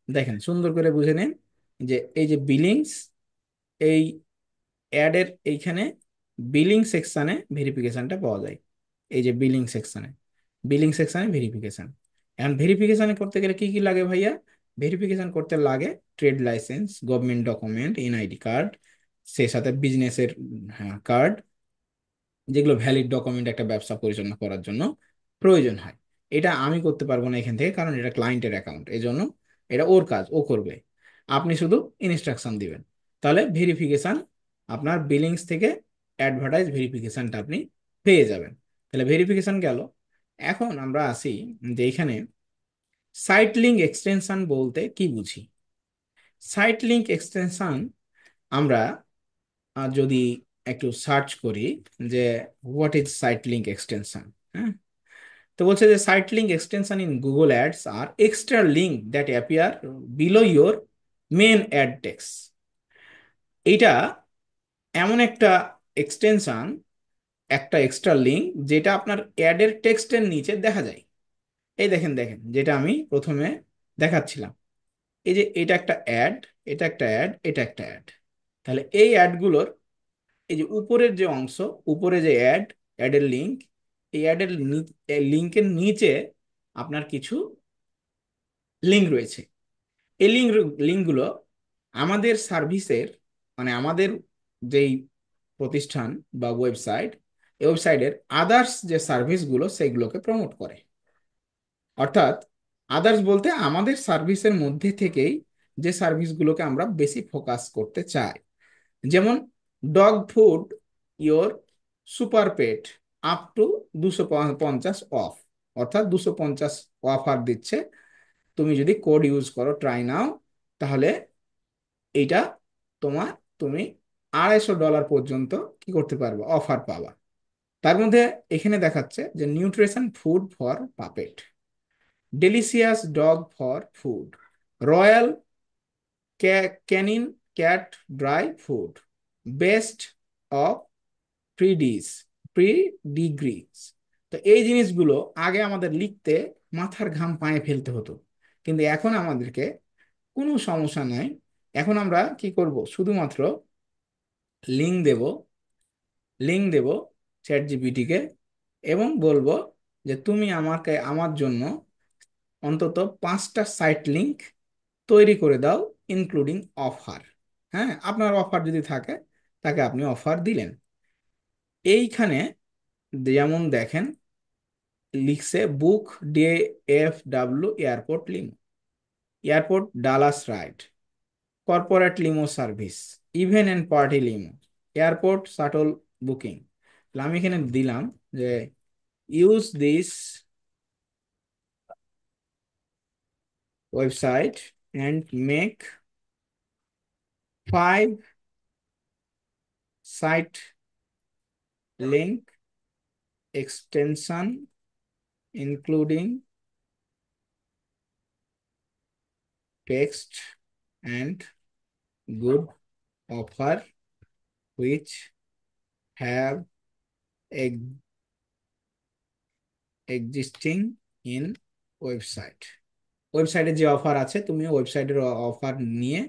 দেখেন সুন্দর করে বুঝে নিন, যে এই যে বিলিংস, এই অ্যাডের এইখানে বিলিং সেকশনে ভেরিফিকেশনটা পাওয়া যায়। এই যে বিলিং সেকশনে ভেরিফিকেশন। এখন ভেরিফিকেশন করতে গেলে কি কি লাগে ভাইয়া? ভেরিফিকেশন করতে লাগে trade licence, government document, NID card, সে সাথে বিজনেসের কার্ড, যেগুলো ভ্যালিড ডকুমেন্ট একটা ব্যবসা পরিচালনা করার জন্য প্রয়োজন হয়। এটা আমি করতে পারবো না এখান থেকে, কারণ এটা ক্লায়েন্টের অ্যাকাউন্ট, এই জন্য এটা ওর কাজ, ও করবে। আপনি শুধু ইনস্ট্রাকশন দিবেন। তাহলে ভেরিফিকেশন আপনার বিলিংস থেকে অ্যাডভার্টাইজ ভেরিফিকেশনটা আপনি পেয়ে যাবেন। তাহলে ভেরিফিকেশন গেল। এখন আমরা আসি যে এখানে সাইট লিঙ্ক এক্সটেনশন বলতে কি বুঝি। সাইট লিঙ্ক এক্সটেনশন আমরা যদি একটু সার্চ করি, যে what is site link extension, হ্যাঁ, তো বলছে যে site link extension in Google ads are extra link that appear below your main ad text. এইটা এমন একটা এক্সটেনশন একটা এক্সট্রা লিঙ্ক যেটা আপনার অ্যাডের টেক্সটের নিচে দেখা যায়। এই দেখেন দেখেন যেটা আমি প্রথমে দেখাচ্ছিলাম, এই যে এটা একটা অ্যাড, এটা একটা অ্যাড, এটা একটা অ্যাড। তাহলে এই অ্যাডগুলোর এই যে উপরের যে অংশ, উপরে যে অ্যাডের লিঙ্ক, এই অ্যাডের লিঙ্কের নিচে আপনার কিছু লিঙ্ক রয়েছে। এই লিঙ্কগুলো আমাদের সার্ভিসের, মানে আমাদের যেই প্রতিষ্ঠান বা ওয়েবসাইট, এই ওয়েবসাইটের আদার্স যে সার্ভিসগুলো সেগুলোকে প্রমোট করে। অর্থাৎ আদার্স বলতে আমাদের সার্ভিসের মধ্যে থেকেই যে সার্ভিসগুলোকে আমরা বেশি ফোকাস করতে চাই। যেমন dog food your super pet up to 250 off, অর্থাৎ 250 অফার দিচ্ছে। তুমি যদি কোড ইউজ করো ট্রাই নাও, তাহলে এইটা তোমার, তুমি $250 পর্যন্ত কি করতে পারবে, অফার পাবা। তার মধ্যে এখানে দেখাচ্ছে যে nutrition food for puppet, delicious dog for food, Royal Canin cat dry food, best of প্রিডিস প্রিডিগ্রিজ। তো এই জিনিসগুলো আগে আমাদের লিখতে মাথার ঘাম পায়ে ফেলতে হতো, কিন্তু এখন আমাদেরকে কোনো সমস্যা নাই। এখন আমরা কি করব, শুধুমাত্র লিঙ্ক দেব, লিঙ্ক দেব চ্যাট জিপিটিকে, এবং বলবো যে তুমি আমাকে আমার জন্য অন্তত 5টা সাইট লিঙ্ক তৈরি করে দাও, ইনক্লুডিং অফার। হ্যাঁ, আপনার অফার যদি থাকে তাকে আপনি অফার দিলেন। এইখানে যেমন দেখেন লিখছে book DFW airport limo, airport Dallas ride, corporate limo service, event and party limo, airport shuttle booking. আমি এখানে দিলাম যে use this website and make 5 site link extension including text and good offer which have existing in website. ওয়েবসাইটে যে offer আছে তুমি ওয়েবসাইটের offer নিয়ে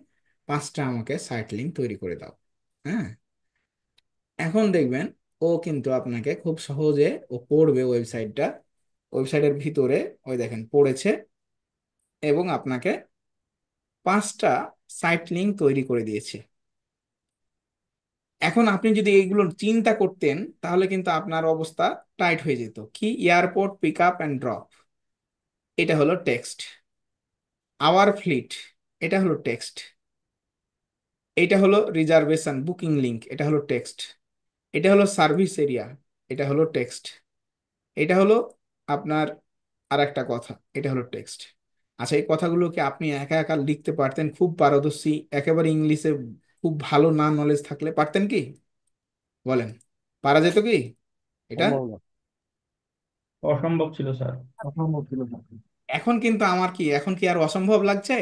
5টা আমাকে সাইট লিঙ্ক তৈরি করে দাও। হ্যাঁ, এখন দেখবেন ও কিন্তু আপনাকে খুব সহজে ও পড়বে ওয়েবসাইটটা, ওয়েবসাইটের ভিতরে ওই দেখেন পড়েছে, এবং আপনাকে 5টা সাইট লিঙ্ক তৈরি করে দিয়েছে। এখন আপনি যদি এইগুলো চিন্তা করতেন তাহলে কিন্তু আপনার অবস্থা টাইট হয়ে যেত। কি, airport pick up and drop, এটা হলো টেক্সট। আওয়ার ফ্লিট, এটা হলো টেক্সট। এটা হলো রিজার্ভেশন বুকিং লিংক, এটা হলো টেক্সট। এটা হলো সার্ভিস এরিয়া, এটা হলো টেক্সট। এটা হলো আপনার আর একটা কথা, এটা হলো টেক্সট। আচ্ছা, এই কথাগুলোকে আপনি একা একা লিখতে পারতেন? খুব পারদর্শী, একেবারে ইংলিশে খুব ভালো না নলেজ থাকলে পারতেন কি, বলেন? পারা যেত কি এটা? সম্ভব না। অসম্ভব ছিল স্যার। অসম্ভব ছিল না। এখন কিন্তু আমার কি, এখন কি আর অসম্ভব লাগছে?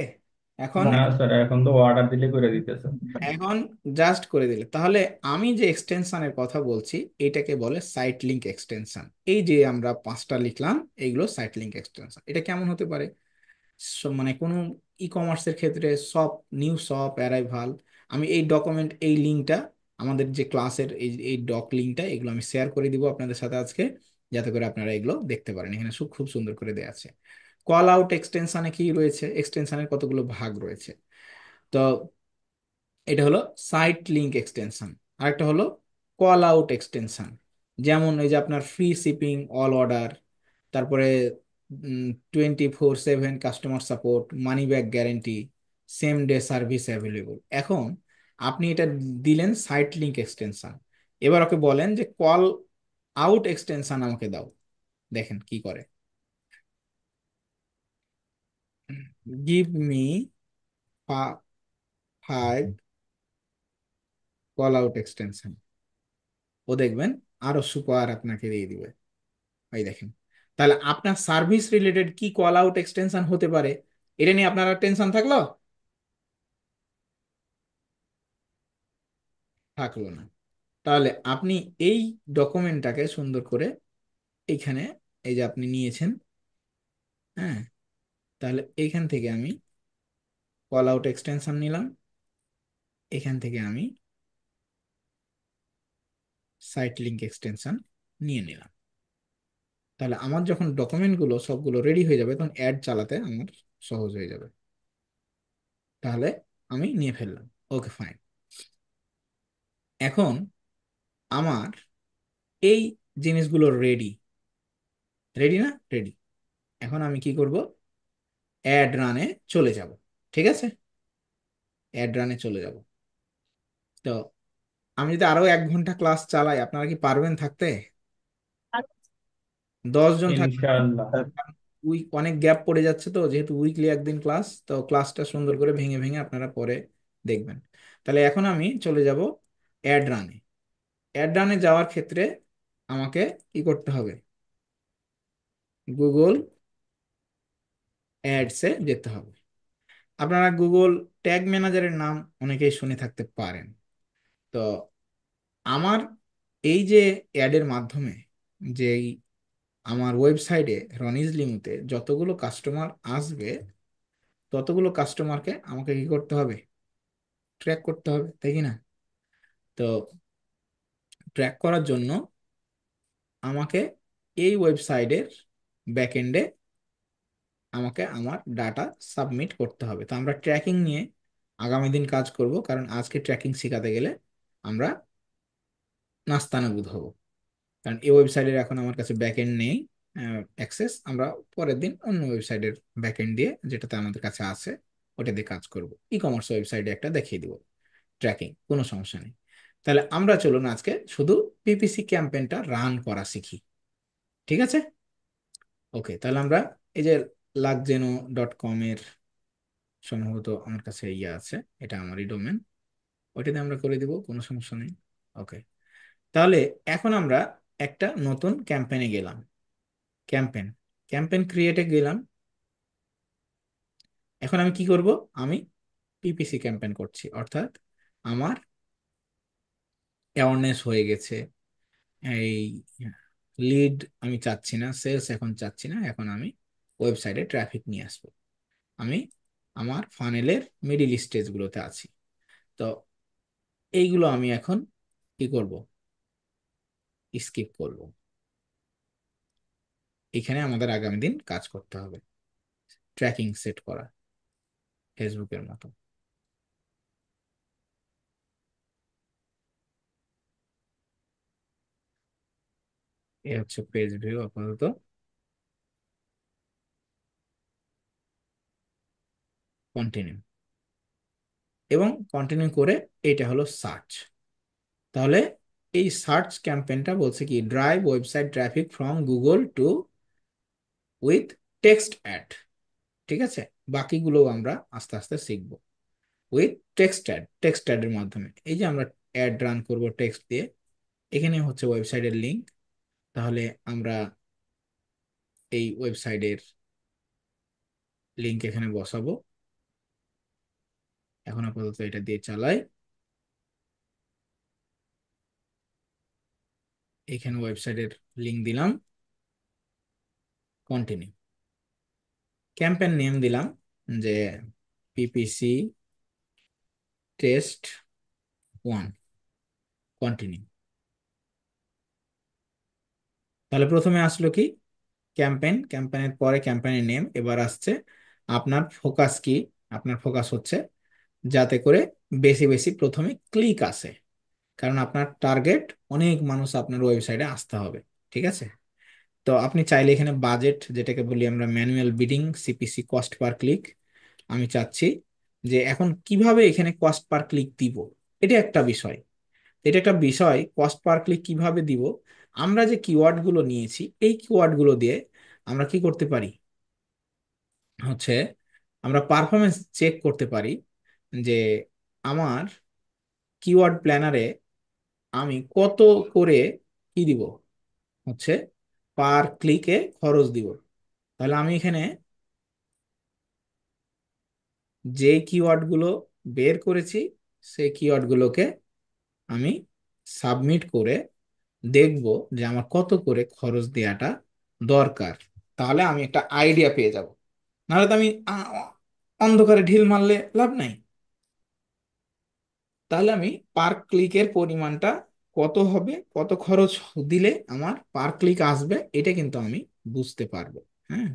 এখন, না স্যার, এখন তো অর্ডার দিলে করে দিতেছে। এখন জাস্ট করে দিলে। তাহলে আমি যে এক্সটেনশনের কথা বলছি এটাকে বলে সাইট লিঙ্ক এক্সটেনশন। এই যে আমরা 5টা লিখলাম, এইগুলো সাইট লিঙ্ক এক্সটেনশন। এটা কেমন হতে পারে? মানে কোনো ই কমার্সের ক্ষেত্রে শপ, নিউ শপ অ্যারাইভাল, আমি এই ডকুমেন্ট, এই লিঙ্কটা, আমাদের যে ক্লাসের এই এই ডক লিঙ্কটা, এগুলো আমি শেয়ার করে দিব আপনাদের সাথে আজকে, যাতে করে আপনারা এগুলো দেখতে পারেন। এখানে খুব সুন্দর করে দেওয়া আছে। কল আউট এক্সটেনশনে কি রয়েছে, এক্সটেনশনের কতগুলো ভাগ রয়েছে। তো এটা হলো সাইট লিঙ্ক এক্সটেনশন। আরেকটা হলো কল আউট এক্সটেনশন, যেমন এই যে আপনার ফ্রি শিপিং অল অর্ডার, তারপরে 24/7 customer support, money back guarantee, same day service available. এখন আপনি এটা দিলেন সাইট লিঙ্ক এক্সটেনশন, এবার ওকে বলেন যে কল আউট এক্সটেনশন আমাকে দাও, দেখেন কি করে। Give me 5 call out extension, ও দেখবেন আরো সুপার আপনাকে দিয়ে দিবে। এই দেখেন, তাহলে আপনার সার্ভিস রিলেটেড কি কল আউট এক্সটেনশন হতে পারে, এটা নিয়ে আপনার টেনশন থাকলো? থাকলো না। তাহলে আপনি এই ডকুমেন্টটাকে সুন্দর করে এইখানে, এই যে আপনি নিয়েছেন, হ্যাঁ, তাহলে এইখান থেকে আমি কল আউট এক্সটেনশন নিলাম, এখান থেকে আমি সাইট লিঙ্ক এক্সটেনশন নিয়ে নিলাম। তাহলে আমার যখন ডকুমেন্টগুলো সবগুলো রেডি হয়ে যাবে তখন অ্যাড চালাতে আমার সহজ হয়ে যাবে। তাহলে আমি নিয়ে ফেললাম, ওকে ফাইন। এখন আমার এই জিনিসগুলো রেডি, রেডি না রেডি। এখন আমি কি করব, অ্যাড রানে চলে যাব। ঠিক আছে, অ্যাড রানে চলে যাব। তো আমি যদি আরো 1 ঘন্টা ক্লাস চালাই, আপনারা কি পারবেন থাকতে? 10 জন থাকবেন। ইনশাআল্লাহ। উইক অনেক গ্যাপ পড়ে যাচ্ছে, তো যেহেতু উইকলি একদিন ক্লাস, তো ক্লাসটা সুন্দর করে ভেঙে ভেঙে আপনারা পরে দেখবেন। তাহলে এখন আমি চলে যাব অ্যাড রানে। অ্যাড রানে যাওয়ার ক্ষেত্রে আমাকে কি করতে হবে, গুগল অ্যাডসে যেতে হবে। আপনারা গুগল ট্যাগ ম্যানেজারের নাম অনেকেই শুনে থাকতে পারেন। তো আমার এই যে অ্যাডের মাধ্যমে, যে আমার ওয়েবসাইটে রনিজ লিমুতে যতগুলো কাস্টমার আসবে, ততগুলো কাস্টমারকে আমাকে কি করতে হবে, ট্র্যাক করতে হবে, তাই কি না? তো ট্র্যাক করার জন্য আমাকে এই ওয়েবসাইটের ব্যাকএন্ডে আমাকে আমার ডাটা সাবমিট করতে হবে। তো আমরা ট্র্যাকিং নিয়ে আগামী দিন কাজ করব, কারণ আজকে ট্র্যাকিং শেখাতে গেলে আমরা নাস্তানাবুদ হব। কারণ এই ওয়েবসাইটের এখন আমার কাছে ব্যাকএন্ড নেই অ্যাক্সেস। আমরা পরের দিন অন্য ওয়েবসাইটের ব্যাকএন্ড দিয়ে, যেটাতে আমাদের কাছে আছে, ওটা দিয়ে কাজ করব। ই কমার্স ওয়েবসাইটে একটা দেখিয়ে দিব ট্র্যাকিং, কোনো সমস্যা নেই। তাহলে আমরা চলুন আজকে শুধু পিপিসি ক্যাম্পেইনটা রান করা শিখি। ঠিক আছে, ওকে। তাহলে আমরা এই যে লাগজেনো.com এর সম্ভবত আমার কাছে ইয়ে আছে, এটা আমারই ডোমেন, ওইটাতে আমরা করে দিব, কোনো সমস্যা নেই। ওকে, তাহলে এখন আমরা একটা নতুন ক্যাম্পেইনে গেলাম। ক্যাম্পেইন, ক্যাম্পেইন ক্রিয়েটে গেলাম। এখন আমি কি করব, আমি পিপিসি ক্যাম্পেইন করছি, অর্থাৎ আমার অ্যাওয়ারনেস হয়ে গেছে। এই লিড আমি চাচ্ছি না, সেলস এখন চাচ্ছি না, এখন আমি ওয়েবসাইটে ট্রাফিক নিয়ে আসবো। আমি আমার ফানেলের মিডিল স্টেজগুলোতে আছি। তো এইগুলো আমি এখন কি করব, স্কিপ করব। এখানে আমাদের আগামী দিন কাজ করতে হবে, ট্র্যাকিং সেট করা ফেসবুকের মতো। এ হচ্ছে পেজ ভিউ আপাতত, কন্টিনিউ, এবং কন্টিনিউ করে এটা হলো সার্চ। তাহলে এই সার্চ ক্যাম্পেইনটা বলছে কি, drive website traffic from Google to with text ad. ঠিক আছে, বাকিগুলো আমরা আস্তে আস্তে শিখব। উইথ টেক্সট অ্যাড, টেক্সট অ্যাডের মাধ্যমে এই যে আমরা অ্যাড রান করব টেক্সট দিয়ে, এখানে হচ্ছে ওয়েবসাইটের লিংক। তাহলে আমরা এই ওয়েবসাইটের লিংক এখানে বসাবো। এখন আপাতত এটা দিয়ে চালাই। এখানে ওয়েবসাইটের লিংক দিলাম, কন্টিনিউ। ক্যাম্পেইন নেম দিলাম যে পিপিসি টেস্ট 1, কন্টিনিউ। তাহলে প্রথমে আসলো কি, ক্যাম্পেইন, ক্যাম্পেইনের পরে ক্যাম্পেইনের নেম। এবার আসছে আপনার ফোকাস কি, আপনার ফোকাস হচ্ছে যাতে করে বেশি বেশি প্রথমে ক্লিক আসে, কারণ আপনার টার্গেট অনেক মানুষ আপনার ওয়েবসাইটে আসতে হবে। ঠিক আছে, তো আপনি চাইলে এখানে বাজেট, যেটাকে বলি আমরা manual bidding, CPC, cost per click, আমি চাচ্ছি যে এখন কিভাবে এখানে কস্ট পার ক্লিক দিব, এটা একটা বিষয়। এটা একটা বিষয়, কস্ট পার ক্লিক কিভাবে দিব। আমরা যে কিওয়ার্ড গুলো নিয়েছি, এই কিওয়ার্ড গুলো দিয়ে আমরা কি করতে পারি, হচ্ছে আমরা পারফরমেন্স চেক করতে পারি যে আমার কিওয়ার্ড প্ল্যানারে আমি কত করে কি দিব, হচ্ছে পার ক্লিকে খরচ দিব। তাহলে আমি এখানে যে কিওয়ার্ড গুলো বের করেছি, সেই কিওয়ার্ড গুলোকে আমি সাবমিট করে দেখব যে আমার কত করে খরচ দেওয়াটা দরকার, তাহলে আমি একটা আইডিয়া পেয়ে যাব। নাহলে তো আমি অন্ধকারে ঢিল মারলে লাভ নাই। তাহলে আমি পার ক্লিকের পরিমাণটা কত হবে, কত খরচ দিলে আমার পার ক্লিক আসবে, এটা কিন্তু আমি বুঝতে পারবো। হ্যাঁ,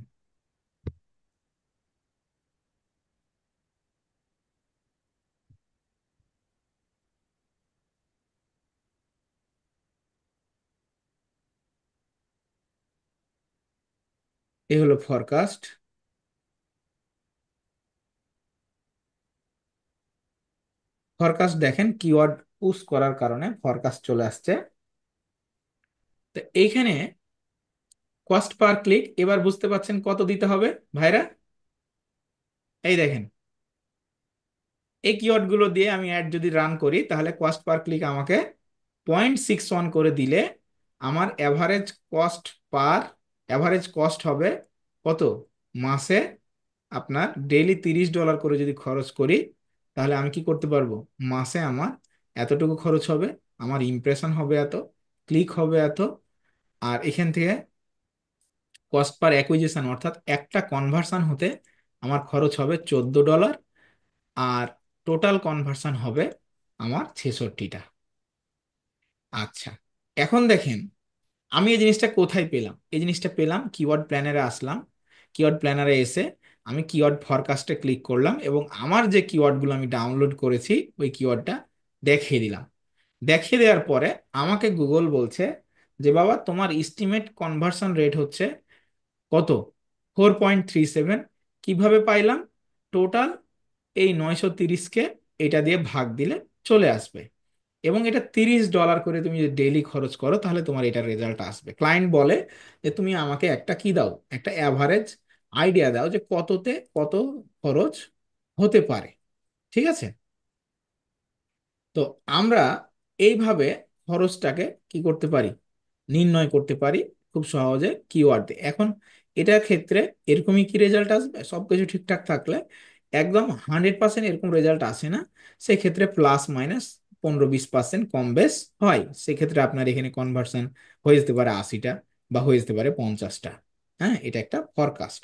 এই হলো ফরকাস্ট। ফরকাস্ট দেখেন কিওয়ার্ড পুশ করার কারণে ফরকাস্ট চলে আসছে। তো এইখানে কস্ট পার ক্লিক এবার বুঝতে পারছেন কত দিতে হবে ভাইরা। এই দেখেন, এই কিওয়ার্ড গুলো দিয়ে আমি অ্যাড যদি রান করি তাহলে কস্ট পার ক্লিক আমাকে 0.61 করে দিলে আমার অ্যাভারেজ কস্ট হবে কত মাসে। আপনার ডেইলি $30 করে যদি খরচ করি তাহলে আমি কি করতে পারবো, মাসে আমার এতটুকু খরচ হবে, আমার ইমপ্রেশন হবে এত, ক্লিক হবে এত, আর এখান থেকে কস্ট পার অ্যাকুইজিশন অর্থাৎ একটা কনভার্সন হতে আমার খরচ হবে $14, আর টোটাল কনভার্সন হবে আমার 66টা। আচ্ছা, এখন দেখেন আমি এই জিনিসটা কোথায় পেলাম। এই জিনিসটা পেলাম কিওয়ার্ড প্ল্যানারে আসলাম। কিওয়ার্ড প্ল্যানারে এসে আমি কিওয়ার্ড ফরকাস্টে ক্লিক করলাম এবং আমার যে কিওয়ার্ডগুলো আমি ডাউনলোড করেছি ওই কিওয়ার্ডটা দেখিয়ে দিলাম। দেখিয়ে দেওয়ার পরে আমাকে গুগল বলছে যে বাবা তোমার ইস্টিমেট কনভার্সন রেট হচ্ছে কত, 4.37। কিভাবে পাইলাম, টোটাল এই 930কে এটা দিয়ে ভাগ দিলে চলে আসবে, এবং এটা $30 করে তুমি যদি ডেইলি খরচ করো তাহলে তোমার এটার রেজাল্ট আসবে। ক্লায়েন্ট বলে যে তুমি আমাকে একটা কি দাও, একটা অ্যাভারেজ আইডিয়া দাও যে কততে কত খরচ হতে পারে। ঠিক আছে, তো আমরা এইভাবে খরচটাকে কি করতে পারি, নির্ণয় করতে পারি খুব সহজে কিওয়ার্ড দিয়ে। এখন এটার ক্ষেত্রে এরকমই কি রেজাল্ট আসবে, সবকিছু ঠিকঠাক থাকলে একদম 100% এরকম রেজাল্ট আসে না। সেক্ষেত্রে প্লাস মাইনাস 15-20% কম বেশ হয়। সেক্ষেত্রে আপনার এখানে কনভার্সন হয়ে যেতে পারে 80টা বা হয়ে যেতে পারে 50টা। হ্যাঁ, এটা একটা ফরকাস্ট।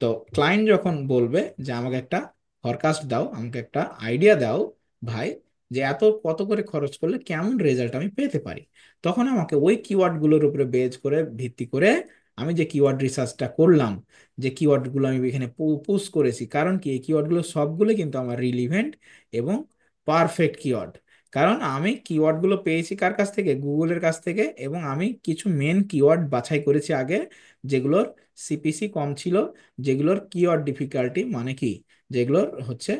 তো ক্লায়েন্ট যখন বলবে যে আমাকে একটা ফরকাস্ট দাও, আমাকে একটা আইডিয়া দাও ভাই, যে এত কত করে খরচ করলে কেমন রেজাল্ট আমি পেতে পারি, তখন আমাকে ওই কিওয়ার্ড গুলোর উপরে বেজ করে ভিত্তি করে আমি যে কিওয়ার্ড রিসার্চটা করলাম, যে কিওয়ার্ড গুলো আমি এখানে পুশ করেছি, কারণ কি এই কিওয়ার্ড গুলো সবগুলো কিন্তু আমার রিলিভেন্ট এবং পারফেক্ট কিওয়ার্ড। কারণ আমি কিওয়ার্ড গুলো পেয়েছি কার কাছ থেকে, গুগলের কাছ থেকে, এবং আমি কিছু মেন কিওয়ার্ড বাছাই করেছি আগে, যেগুলোর সিপিসি কম ছিল, যেগুলোর কিওয়ার্ড ডিফিকাল্টি মানে কি, যেগুলোর হচ্ছে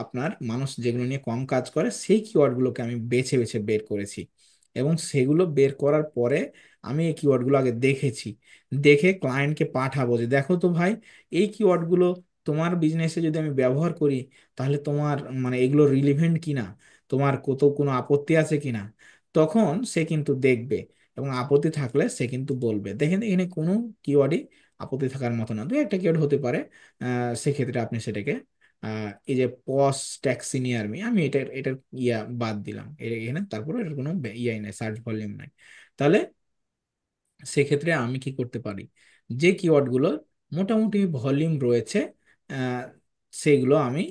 আপনার মানুষ যেগুলো নিয়ে কম কাজ করে সেই কিওয়ার্ডগুলোকে আমি বেছে বেছে বের করেছি। এবং সেগুলো বের করার পরে আমি এই কিওয়ার্ডগুলো আগে দেখেছি, দেখে ক্লায়েন্টকে পাঠাবো যে দেখো তো ভাই, এই কিওয়ার্ডগুলো তোমার বিজনেসে যদি আমি ব্যবহার করি তাহলে তোমার মানে এগুলো রিলিভেন্ট কিনা, তোমার কত কোনো আপত্তি আছে কিনা। তখন সে কিন্তু দেখবে, এবং আপত্তি থাকলে সে কিন্তু বলবে। দেখেন এখানে কোনো কিওয়ার্ডই আপত্তি থাকার মতো না, দু একটা কিওয়ার্ড হতে পারে। সেক্ষেত্রে আপনি সেটাকে এই যে পস ট্যাক্সি নিয়ে আমি এটার বাদ দিলাম এখানে, তারপরে এটার কোনো ইয়াই নাই, সার্চ ভলিউম নাই। তাহলে সেক্ষেত্রে আমি কি করতে পারি, যে কিওয়ার্ড গুলো মোটামুটি ভলিউম রয়েছে আহ, সেগুলো আমি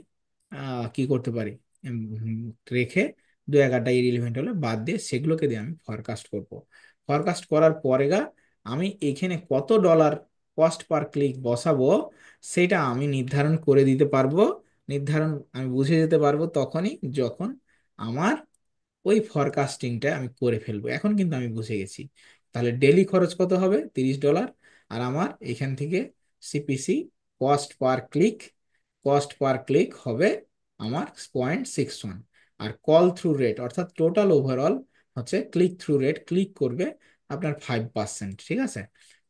কি করতে পারি, উম, রেখে দু একটা ইরিলেভেন্ট হলে বাদ দিয়ে সেগুলোকে দিয়ে আমি ফরকাস্ট করব। ফরকাস্ট করার পরে আমি এখানে কত ডলার কস্ট পার ক্লিক বসাবো সেটা আমি নির্ধারণ করে দিতে পারবো। নির্ধারণ আমি বুঝে যেতে পারবো তখনই যখন আমার ওই ফরকাস্টিংটা আমি করে ফেলবো। এখন কিন্তু আমি বুঝে গেছি তাহলে ডেলি খরচ কত হবে, $30, আর আমার এখান থেকে CPC cost per click, cost per click হবে আমার 0.61, আর কল থ্রু রেট অর্থাৎ টোটাল ওভারঅল হচ্ছে ক্লিক থ্রু রেট, ক্লিক করবে আপনার 5%। ঠিক আছে,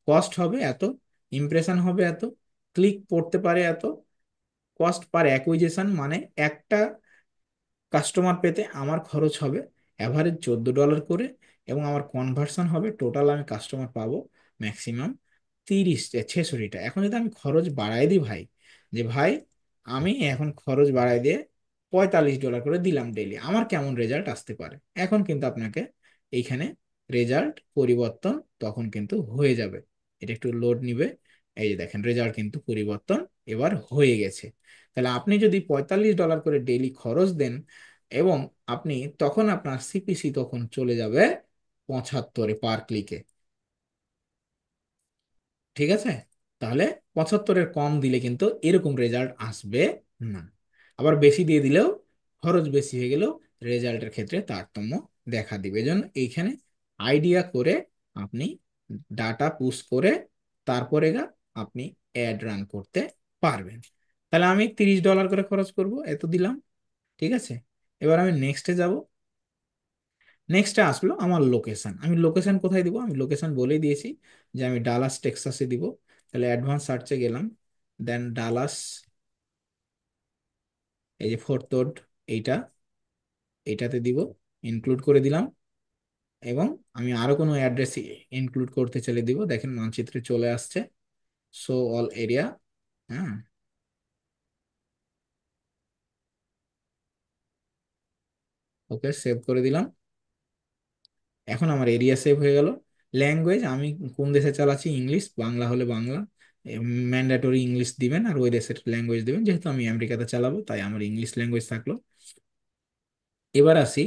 কস্ট হবে এত, ইমপ্রেশন হবে এত, ক্লিক পড়তে পারে এত, কস্ট পার অ্যাকুইজিশন মানে একটা কাস্টমার পেতে আমার খরচ হবে অ্যাভারেজ $14 করে, এবং আমার কনভার্সন হবে টোটাল আমি কাস্টমার পাবো ম্যাক্সিমাম 66টা। এখন যদি আমি খরচ বাড়াই দিই ভাই, যে ভাই আমি এখন খরচ বাড়াই দিয়ে $45 করে দিলাম ডেইলি, আমার কেমন রেজাল্ট আসতে পারে। এখন কিন্তু আপনাকে এইখানে রেজাল্ট পরিবর্তন তখন কিন্তু হয়ে যাবে। এটা একটু লোড নিবে। এই যে দেখেন রেজাল্ট কিন্তু পরিবর্তন এবার হয়ে গেছে। তাহলে আপনি যদি $45 করে ডেইলি খরচ দেন এবং আপনি তখন আপনার সিপিসি তখন চলে যাবে 75-এ পার ক্লিকে। ঠিক আছে? তাহলে 75-এর কম দিলে কিন্তু এরকম রেজাল্ট আসবে না। আবার বেশি দিয়ে দিলেও, খরচ বেশি হয়ে গেলেও রেজাল্টের ক্ষেত্রে তারতম্য দেখা দিবে। এজন্য এইখানে আইডিয়া করে আপনি ডাটা পুশ করে তারপরে আপনি অ্যাড রান করতে পারবেন। তাহলে আমি $30 করে খরচ করব, এত দিলাম। ঠিক আছে, এবার আমি নেক্সটে যাব। নেক্সটে আসলো আমার লোকেশন। আমি লোকেশন কোথায় দিব? আমি লোকেশন বলেই দিয়েছি যে আমি ডালাস টেক্সাসে দিব। তাহলে অ্যাডভান্স সার্চে গেলাম, দেন ডালাস, এই যে ফোর্থ রোড, এইটা, এইটাতে দিব, ইনক্লুড করে দিলাম। এবং আমি আরো কোনো অ্যাড্রেস ইনক্লুড করতে চাইলে দিব, দেখেন মানচিত্রে চলে আসছে, শো অল এরিয়া। হ্যাঁ, ওকে, সেভ করে দিলাম। এখন আমার এরিয়া সেভ হয়ে গেল। ল্যাঙ্গুয়েজ আমি কোন দেশে চালাচ্ছি, ইংলিশ, বাংলা হলে বাংলা, ম্যান্ডেটরি ইংলিশ দিবেন, আর ওই দেশের ল্যাঙ্গুয়েজ দিবেন। যেহেতু আমি আমেরিকাতে চালাবো তাই আমার ইংলিশ ল্যাঙ্গুয়েজ থাকলো। এবার আসি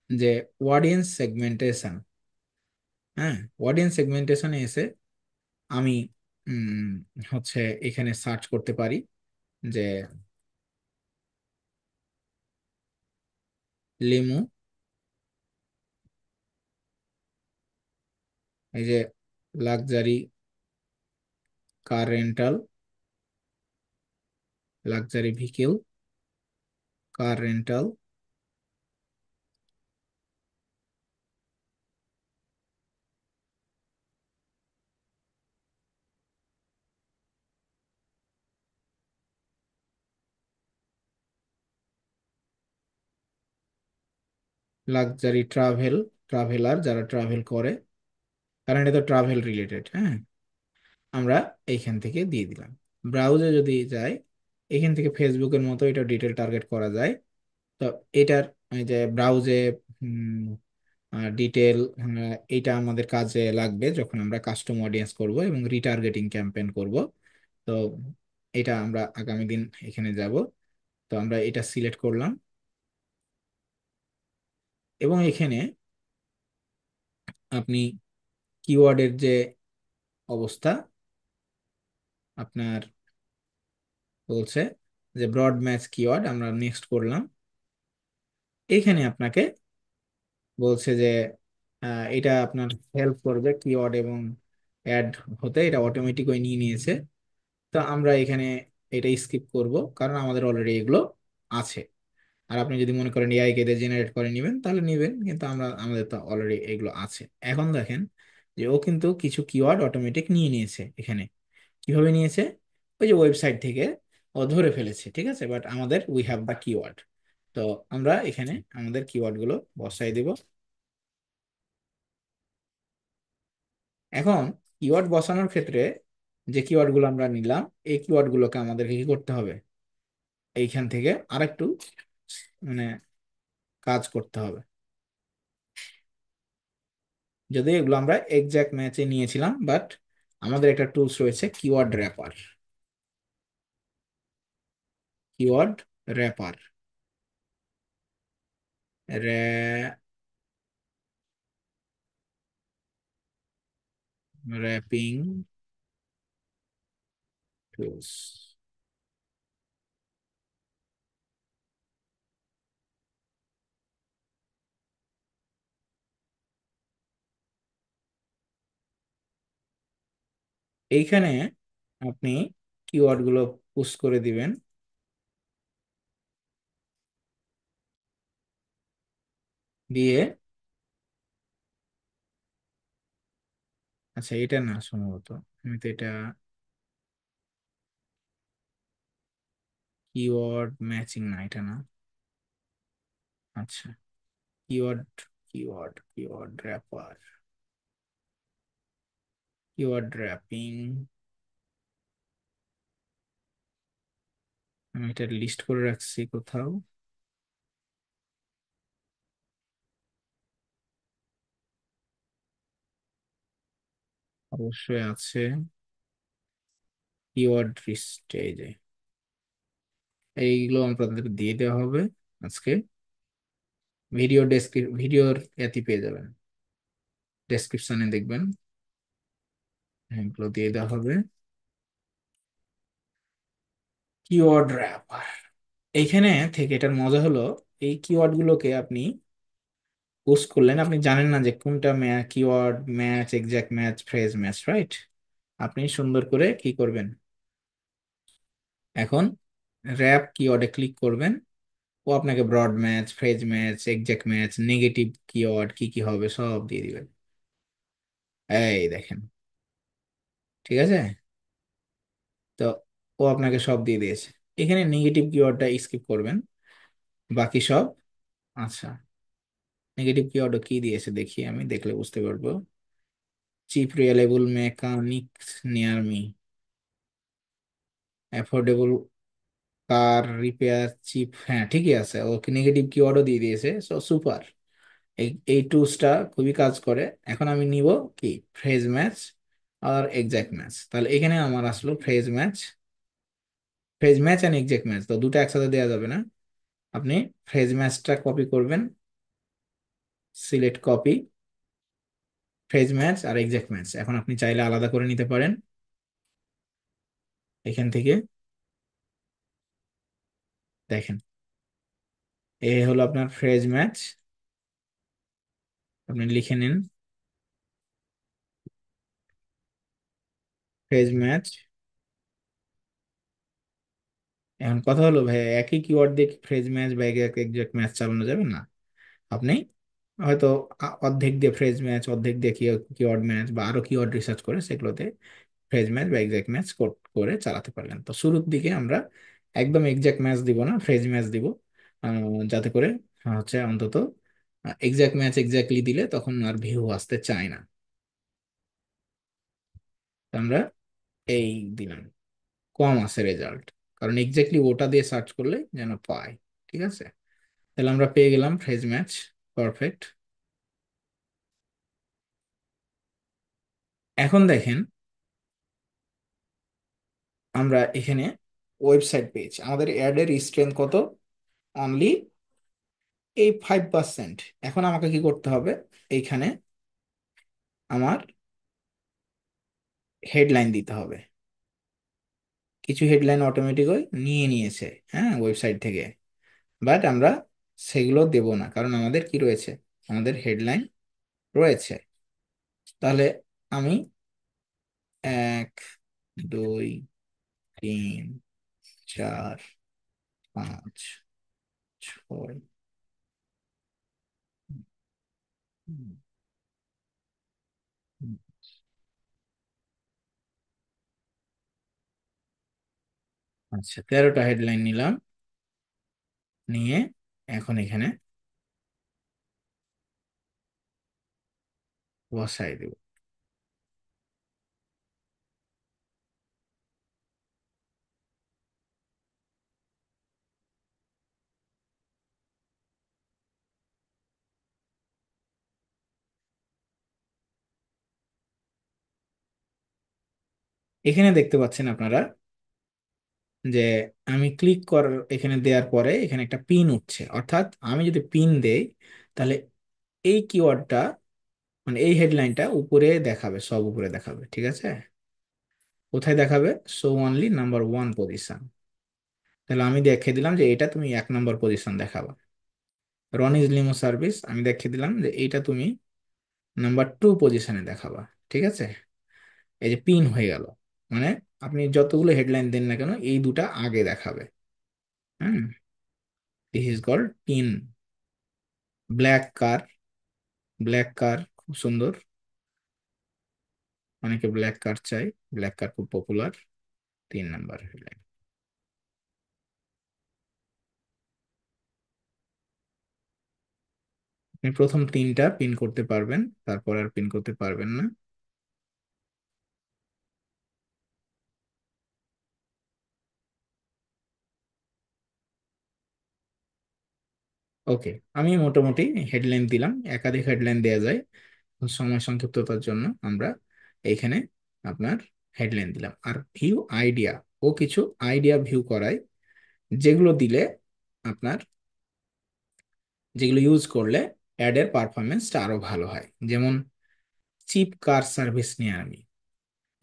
যে অডিয়েন্স সেগমেন্টেশন। হ্যাঁ, অডিয়েন্স সেগমেন্টেশনে এসে আমি উম, হচ্ছে এখানে সার্চ করতে পারি যে লিমু, এই যে luxury car rental, luxury vehicle car rental, luxury travel, traveller যারা ট্রাভেল করে, কারণ এটা তো ট্রাভেল রিলেটেড। হ্যাঁ, আমরা এইখান থেকে দিয়ে দিলাম। ব্রাউজে যদি যাই, এখান থেকে ফেসবুকের মতো এটা ডিটেল টার্গেট করা যায়। তো এটার এই যে ব্রাউজে ডিটেল, এটা আমাদের কাজে লাগবে যখন আমরা কাস্টম অডিয়েন্স করব এবং রিটার্গেটিং ক্যাম্পেইন করব। তো এটা আমরা আগামী দিন এখানে যাব। তো আমরা এটা সিলেক্ট করলাম এবং এখানে আপনি কিওয়ার্ডের যে অবস্থা আপনার বলছে যে ব্রড ম্যাচ কিওয়ার্ড, আমরা নেক্সট করলাম। এখানে আপনাকে বলছে যে এটা আপনার হেল্প করবে কিওয়ার্ড এবং অ্যাড হতে, এটা অটোমেটিক ওই নিয়ে নিয়েছে। তো আমরা এখানে এটা স্কিপ করব কারণ আমাদের অলরেডি এগুলো আছে। আর আপনি যদি মনে করেন এআই কে দিয়ে জেনারেট করে নেবেন তাহলে নেবেন, কিন্তু আমরা আমাদের তো অলরেডি এগুলো আছে। এখন দেখেন যে ও কিন্তু কিছু কিওয়ার্ড অটোমেটিক নিয়ে নিয়েছে এখানে। কিভাবে নিয়েছে? ওই যে ওয়েবসাইট থেকে ও ধরে ফেলেছে। ঠিক আছে, বাট আমাদের উই হ্যাভ দ্য কিওয়ার্ড। তো আমরা এখানে আমাদের কিওয়ার্ড গুলো বসাই দিব। এখন কিওয়ার্ড বসানোর ক্ষেত্রে যে কিওয়ার্ড গুলো আমরা নিলাম, এই কিওয়ার্ড গুলোকে আমাদেরকে কি করতে হবে? এইখান থেকে আরেকটু মানে কাজ করতে হবে। যদি এগুলো আমরা এক্সাক্ট ম্যাচে নিয়েছিলাম, বাট আমাদের একটা টুলস রয়েছে keyword wrapper. Keyword wrapper, wrapping tools. এইখানে আপনি কিওয়ার্ড গুলো পুশ করে দিবেন, দিয়ে, আচ্ছা এটা না সম্ভবত, আমি তো এটা কিওয়ার্ড ম্যাচিং না, এটা না। আচ্ছা, keyword, keyword wrapper, keyword wrapping. আমি এটা লিস্ট করে রাখছি কোথাও। অবশ্যই আছে কিওয়ার্ড স্টেজে, এইগুলো আপনাদের দিয়ে দেওয়া হবে আজকে। ভিডিওর এতে পেয়ে যাবেন, ডেসক্রিপশনে দেখবেন, এগুলো দিয়ে দেওয়া হবে। কিওয়ার্ড র্যাপ, এইখানে থেকে এটার মজা হলো, এই কিওয়ার্ড গুলোকে আপনি পোস্ট করলেন, আপনি জানেন না যে কোনটা keyword match, exact match, phrase match, right? আপনি সুন্দর করে কি করবেন, এখন র্যাপ কিওয়ার্ডে ক্লিক করবেন, ও আপনাকে broad match, phrase match, exact match, negative keyword কি কি হবে সব দিয়ে দিবেন। এই দেখেন, ঠিক আছে? তো ও আপনাকে সব দিয়ে দিয়েছে। এখানে নেগেটিভ কিওয়ার্ডটা স্কিপ করবেন, বাকি সব। আচ্ছা, নেগেটিভ কিওয়ার্ড কি দিয়েছে দেখি, আমি দেখলে বুঝতে পারবো। Cheap reliable mechanics near me, affordable car repair cheap, হ্যাঁ ঠিকই আছে, ওকে নেগেটিভ কিওয়ার্ডও দিয়ে দিয়েছে, সো সুপার। এই এই টুলসটা খুবই কাজ করে। এখন আমি নিব কি, ফ্রেজ ম্যাচ আর এক্সাক্ট ম্যাচ। তাহলে এখানে আমার আসলো phrase match, phrase match and exact match, তো দুটো একসাথে দেওয়া যাবে না। আপনি ফ্রেজ ম্যাচটা কপি করবেন, সিলেক্ট কপি, ফ্রেজ ম্যাচ আর এক্সাক্ট ম্যাচ এখন আপনি চাইলে আলাদা করে নিতে পারেন এখান থেকে। দেখেন, এ হলো আপনার ফ্রেজ ম্যাচ, আপনি লিখে নিন ফ্রেজ ম্যাচ। এখন কথা হলো ভাই, একই কিওয়ার্ড দিয়ে ফ্রেজ ম্যাচ বা এক্সাক্ট ম্যাচ চালানো যাবে না। আপনি হয়তো অর্ধেক দিয়ে ফ্রেজ ম্যাচ, অর্ধেক দিয়ে কিওয়ার্ড ম্যাচ বা আরো কিওয়ার্ড রিসার্চ করে সেগুলোতে ফ্রেজ ম্যাচ বা এক্সাক্ট ম্যাচ করে চালাতে পারলেন। তো শুরুর দিকে আমরা একদম এক্সাক্ট ম্যাচ দিব না, ফ্রেজ ম্যাচ দিব, যাতে করে হচ্ছে অন্তত এক্সাক্ট ম্যাচ এক্স্যাক্টলি দিলে তখন আর ভিউ আসতে চায় না। তো আমরা এই দিলাম, কম আছে রেজাল্ট, কারণ এক্স্যাক্টলি ওটা দিয়ে সার্চ করলে যেন পাই। ঠিক আছে, তাহলে আমরা পেয়ে গেলাম ফ্রেজ ম্যাচ, পারফেক্ট। এখন দেখেন, আমরা এখানে ওয়েবসাইট পেজ, আমাদের অ্যাডের স্ট্রেংথ কত, অনলি এই 5%। এখন আমাকে কি করতে হবে, এইখানে আমার হেডলাইন দিতে হবে। কিছু হেডলাইন অটোমেটিক নিয়ে নিয়েছে, হ্যাঁ, ওয়েবসাইট থেকে, বাট আমরা সেগুলো দেব না, কারণ আমাদের কি রয়েছে, আমাদের হেডলাইন রয়েছে। তাহলে আমি 1, 2, 3, 4, 5, 6, আচ্ছা 13টা হেডলাইন নিলাম, নিয়ে এখন এখানে বসাই দেব। এখানে দেখতে পাচ্ছেন আপনারা যে আমি ক্লিক কর এখানে দেওয়ার পরে এখানে একটা পিন উঠছে, অর্থাৎ আমি যদি পিন দেই তাহলে এই কিওয়ার্ডটা, মানে এই হেডলাইনটা উপরে দেখাবে, সব উপরে দেখাবে। ঠিক আছে, কোথায় দেখাবে, শো অনলি নাম্বার 1 পজিশন। তাহলে আমি দেখিয়ে দিলাম যে এটা তুমি 1 নম্বর পজিশন দেখাবা। রনিজ লিমো সার্ভিস আমি দেখিয়ে দিলাম যে এইটা তুমি নাম্বার 2 পজিশনে দেখাবা। ঠিক আছে, এই যে পিন হয়ে গেল, মানে আপনি যতগুলো হেডলাইন দেন না কেন এই দুটা আগে দেখাবে। Hmm, this is called pin. Black car, black car খুব সুন্দর, অনেকে ব্ল্যাক কার চাই, ব্ল্যাক কার খুব পপুলার, 3 নম্বর হেডলাইন। আপনি প্রথম 3টা পিন করতে পারবেন, তারপর আর পিন করতে পারবেন না। ওকে, আমি মোটামুটি হেডলাইন দিলাম, একাধিক হেডলাইন দেওয়া যায়, সময় সংক্ষিপ্ততার জন্য আমরা এইখানে আপনার হেডলাইন দিলাম। আর ভিউ আইডিয়া, ও কিছু আইডিয়া ভিউ করায়, যেগুলো দিলে আপনার, যেগুলো ইউজ করলে অ্যাডের পারফরমেন্সটা আরো ভালো হয়। যেমন চিপ কার সার্ভিস নিয়ে আমি,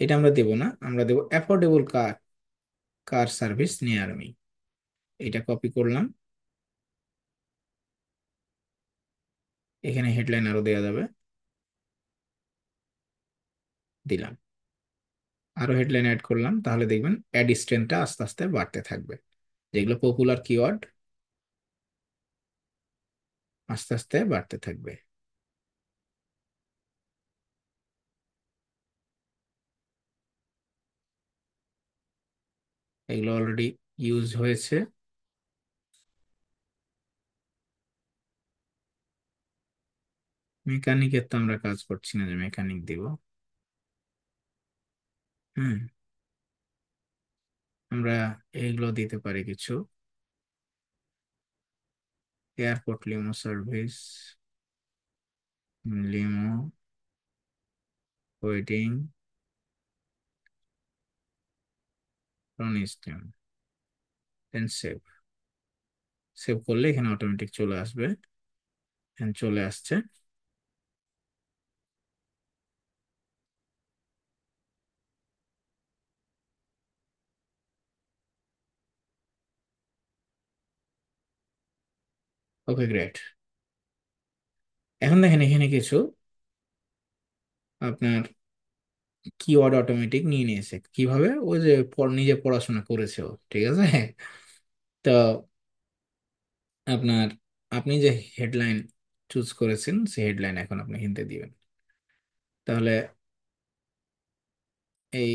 এটা আমরা দেব না, আমরা দেব অ্যাফোর্ডেবল কার কার সার্ভিস নিয়ে আমি। এটা কপি করলাম, এখানে হেডলাইন আরো দেওয়া যাবে, দিলাম, আরো হেডলাইন অ্যাড করলাম, তাহলে দেখবেন অ্যাড স্ট্রেংথটা আস্তে আস্তে বাড়তে থাকবে। যেগুলো পপুলার কিওয়ার্ড আস্তে আস্তে বাড়তে থাকবে। এগুলো অলরেডি ইউজ হয়েছে। মেকানিকের তো আমরা কাজ করছি না যে মেকানিক দিব। হুম, আমরা এইগুলো দিতে পারি কিছু, airport limo service, limo waiting system, then save. Save করলে এখানে অটোমেটিক চলে আসবে, এখানে চলে আসছে। Okay, great. এখন দেখেন এখানে কিছু আপনার কিওয়ার্ড অটোমেটিক নিয়ে নিয়েছে। কিভাবে? ওই যে নিজে পড়াশোনা করেছে ও, ঠিক আছে। তো আপনার, আপনি যে হেডলাইন চুজ করেছেন সেই হেডলাইন এখন আপনি হিন্দি দিবেন। তাহলে এই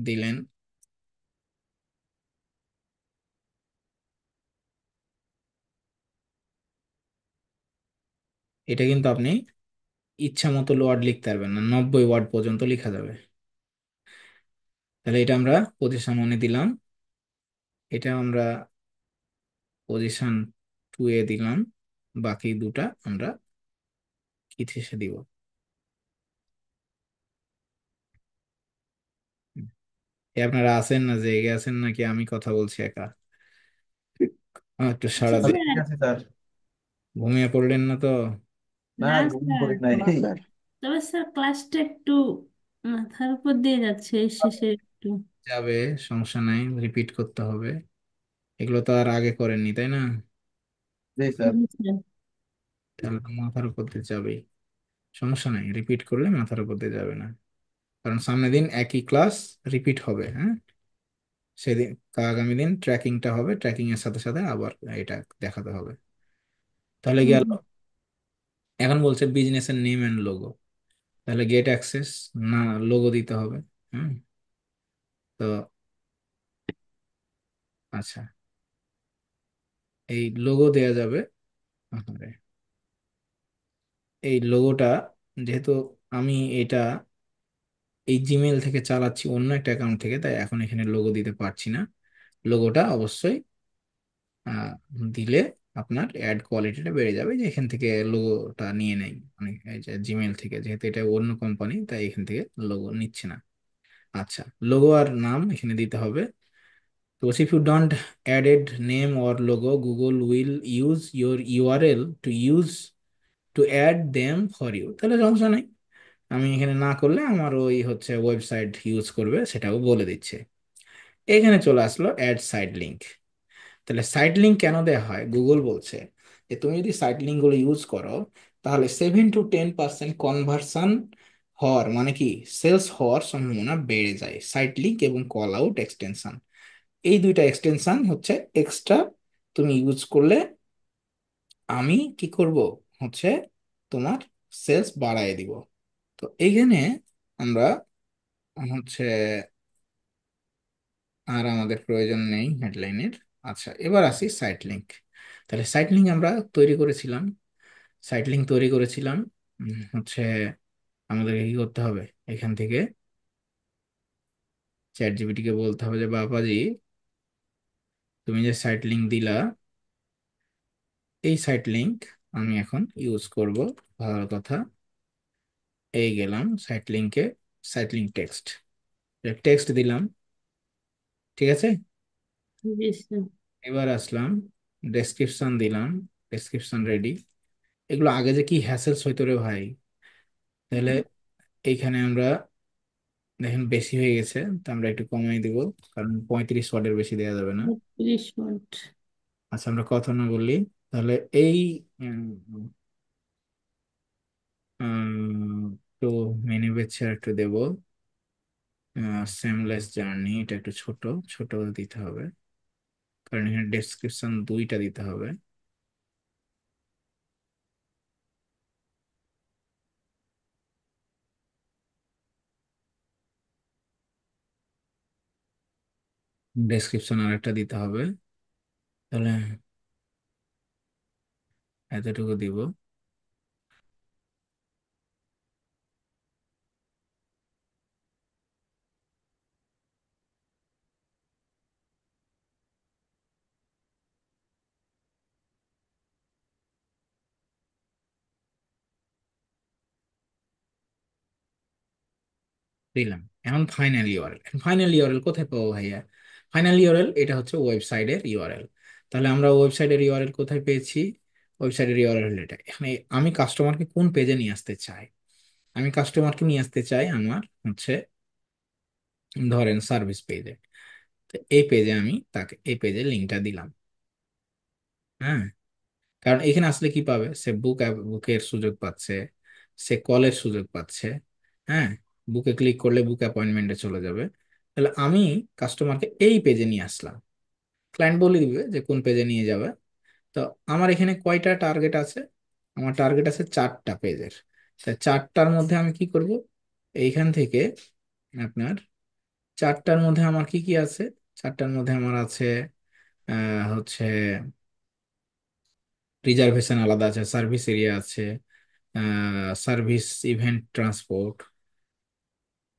দিলেন, এটা কিন্তু আপনি ইচ্ছা মতো ওয়ার্ড লিখতে পারবেন না, 90 ওয়ার্ড পর্যন্ত লেখা যাবে। তাহলে এটা আমরা পজিশন 1-এ দিলাম, এটা আমরা পজিশন 2-এ দিলাম, বাকি দুটা আমরা কি শেষে দিব। আপনারা আছেন না, জেগে আছেন নাকি আমি কথা বলছি একা? একটু আচ্ছা সাড়া দিন। স্যার। ঠিক আছে স্যার। ঘুমিয়ে পড়লেন না তো? না, না ঘুম স্যার, করি নাই। না স্যার। তবে স্যার ক্লাসটা একটু মাথার উপর দিয়ে যাচ্ছে এই শেষে একটু। যাবে, সমস্যা নাই, রিপিট করতে হবে। এগুলো তো আর আগে করেননি, তাই না? জি স্যার। হুম, স্যার। তাহলে তো মাথার উপর দিয়ে যাবেই। সমস্যা নাই, রিপিট করলে মাথার উপর দিয়ে যাবে না, কারণ সামনের দিন একই ক্লাস রিপিট হবে। হ্যাঁ, সেদিন আগামী দিন ট্র্যাকিংটা হবে, ট্র্যাকিং এর সাথে সাথে আবার এটা দেখাতে হবে। তাহলে গেল। হুম, এখন বলছে বিজনেসের নেম এন্ড লোগো, তাহলে গেট অ্যাক্সেস না, লোগো দিতে হবে। হুম, তো আচ্ছা, এই লোগো দেয়া যাবে। আহারে, এই লোগোটা যেহেতু আমি এটা এই জিমেল থেকে চালাচ্ছি অন্য একটা অ্যাকাউন্ট থেকে, তাই এখন এখানে লোগো দিতে পারছি না। লোগোটা অবশ্যই আহ, দিলে আপনার অ্যাড কোয়ালিটিটা বেড়ে যাবে, যে এখান থেকে লোগোটা নিয়ে নেই অনেক, এই যে জিমেল থেকে, যেহেতু এটা অন্য কোম্পানি তাই এখান থেকে লোগো নিচ্ছে না। আচ্ছা, লোগো আর নাম এখানে দিতে হবে। তো if you don't added name or logo, Google will use your URL to use to add them for you। তাহলে সমস্যা নাই, আমি এখানে না করলে আমার ওই হচ্ছে ওয়েবসাইট ইউজ করবে, সেটাও বলে দিচ্ছে। এখানে চলে আসলো অ্যাড সাইড লিঙ্ক। তাহলে সাইড লিঙ্ক কেন দেওয়া হয়? গুগল বলছে যে তুমি যদি সাইড লিঙ্ক গুলো ইউজ করো, তাহলে 7 to 10% কনভার্সন হওয়ার, মানে কি সেলস হওয়ার সম্ভাবনা বেড়ে যায়। সাইড লিঙ্ক এবং কল আউট এক্সটেনশন, এই দুইটা এক্সটেনশন হচ্ছে এক্সট্রা, তুমি ইউজ করলে আমি কি করব হচ্ছে তোমার সেলস বাড়ায় দিব। তো এইখানে আমরা হচ্ছে আর আমাদের প্রয়োজন নেই হেডলাইনের। আচ্ছা, এবার আসি সাইট লিঙ্ক। তাহলে সাইট লিঙ্ক আমরা তৈরি করেছিলাম, সাইট লিঙ্ক তৈরি করেছিলাম। হচ্ছে আমাদের কি করতে হবে, এখান থেকে চ্যাট জিপিটি কে বলতে হবে যে বাবাজি, তুমি যে সাইট লিঙ্ক দিলা, এই সাইট লিঙ্ক আমি এখন ইউজ করব। ভালো কথা, এই গেলাম সাইট লিঙ্কে, সাইট লিঙ্ক টেক্সট, টেক্সট দিলাম, ঠিক আছে। জি স্যার। এবার আসলাম, ডেসক্রিপশন দিলাম, ডেসক্রিপশন রেডি। এগুলো আগে যে কি হ্যাসেলস হইতো রে ভাই। তাহলে এইখানে আমরা দেখেন বেশি হয়ে গেছে, তো আমরা একটু কমাই দিব, কারণ 35 ওয়ার্ডের বেশি দেওয়া যাবে না। 30 মিনিট। আচ্ছা আমরা কথা না বললি, তাহলে এই তো মেনু বেছে একটু দেব, সেমলেস জার্নি, এটা একটু ছোট ছোট দিতে হবে, কারণ এখানে ডেসক্রিপশন দুইটা দিতে হবে। ডেসক্রিপশন আরেকটা দিতে হবে, তাহলে এতটুকু দিব। দিলাম। এখন ফাইনাল ইউআরএল, ফাইনাল ইউআরএল কোথায় পাবো ভাইয়া? ফাইনাল ইউআরএল এটা হচ্ছে ওয়েবসাইটের ইউআরএল। তাহলে আমরা ওয়েবসাইটের ইউআরএল কোথায় পেয়েছি? ওয়েবসাইটের ইউআরএল এটা এখানে। আমি কাস্টমারকে কোন পেজে নিয়ে আসতে চাই? আমি কাস্টমারকে নিয়ে আসতে চাই আমার হচ্ছে ধরেন সার্ভিস পেজে। তো এই পেজে আমি তাকে এই পেজে লিঙ্কটা দিলাম। হ্যাঁ, কারণ এখানে আসলে কি পাবে? সে বুকের সুযোগ পাচ্ছে, সে কলের সুযোগ পাচ্ছে। হ্যাঁ, বুকে ক্লিক করলে বুক অ্যাপয়েন্টমেন্টে চলে যাবে। তাহলে আমি কাস্টমারকে এই পেজে নিয়ে আসলাম, ক্লায়েন্ট বলে দিবে যে কোন পেজে নিয়ে যাবে। তো আমার এখানে কয়টা টার্গেট আছে? আমার টার্গেট আছে 4টা পেজের। তা 4টার মধ্যে আমি কি করব? এইখান থেকে আপনার 4টার মধ্যে আমার কি কি আছে? 4টার মধ্যে আমার আছে হচ্ছে রিজার্ভেশন আলাদা আছে, সার্ভিস এরিয়া আছে, service event transport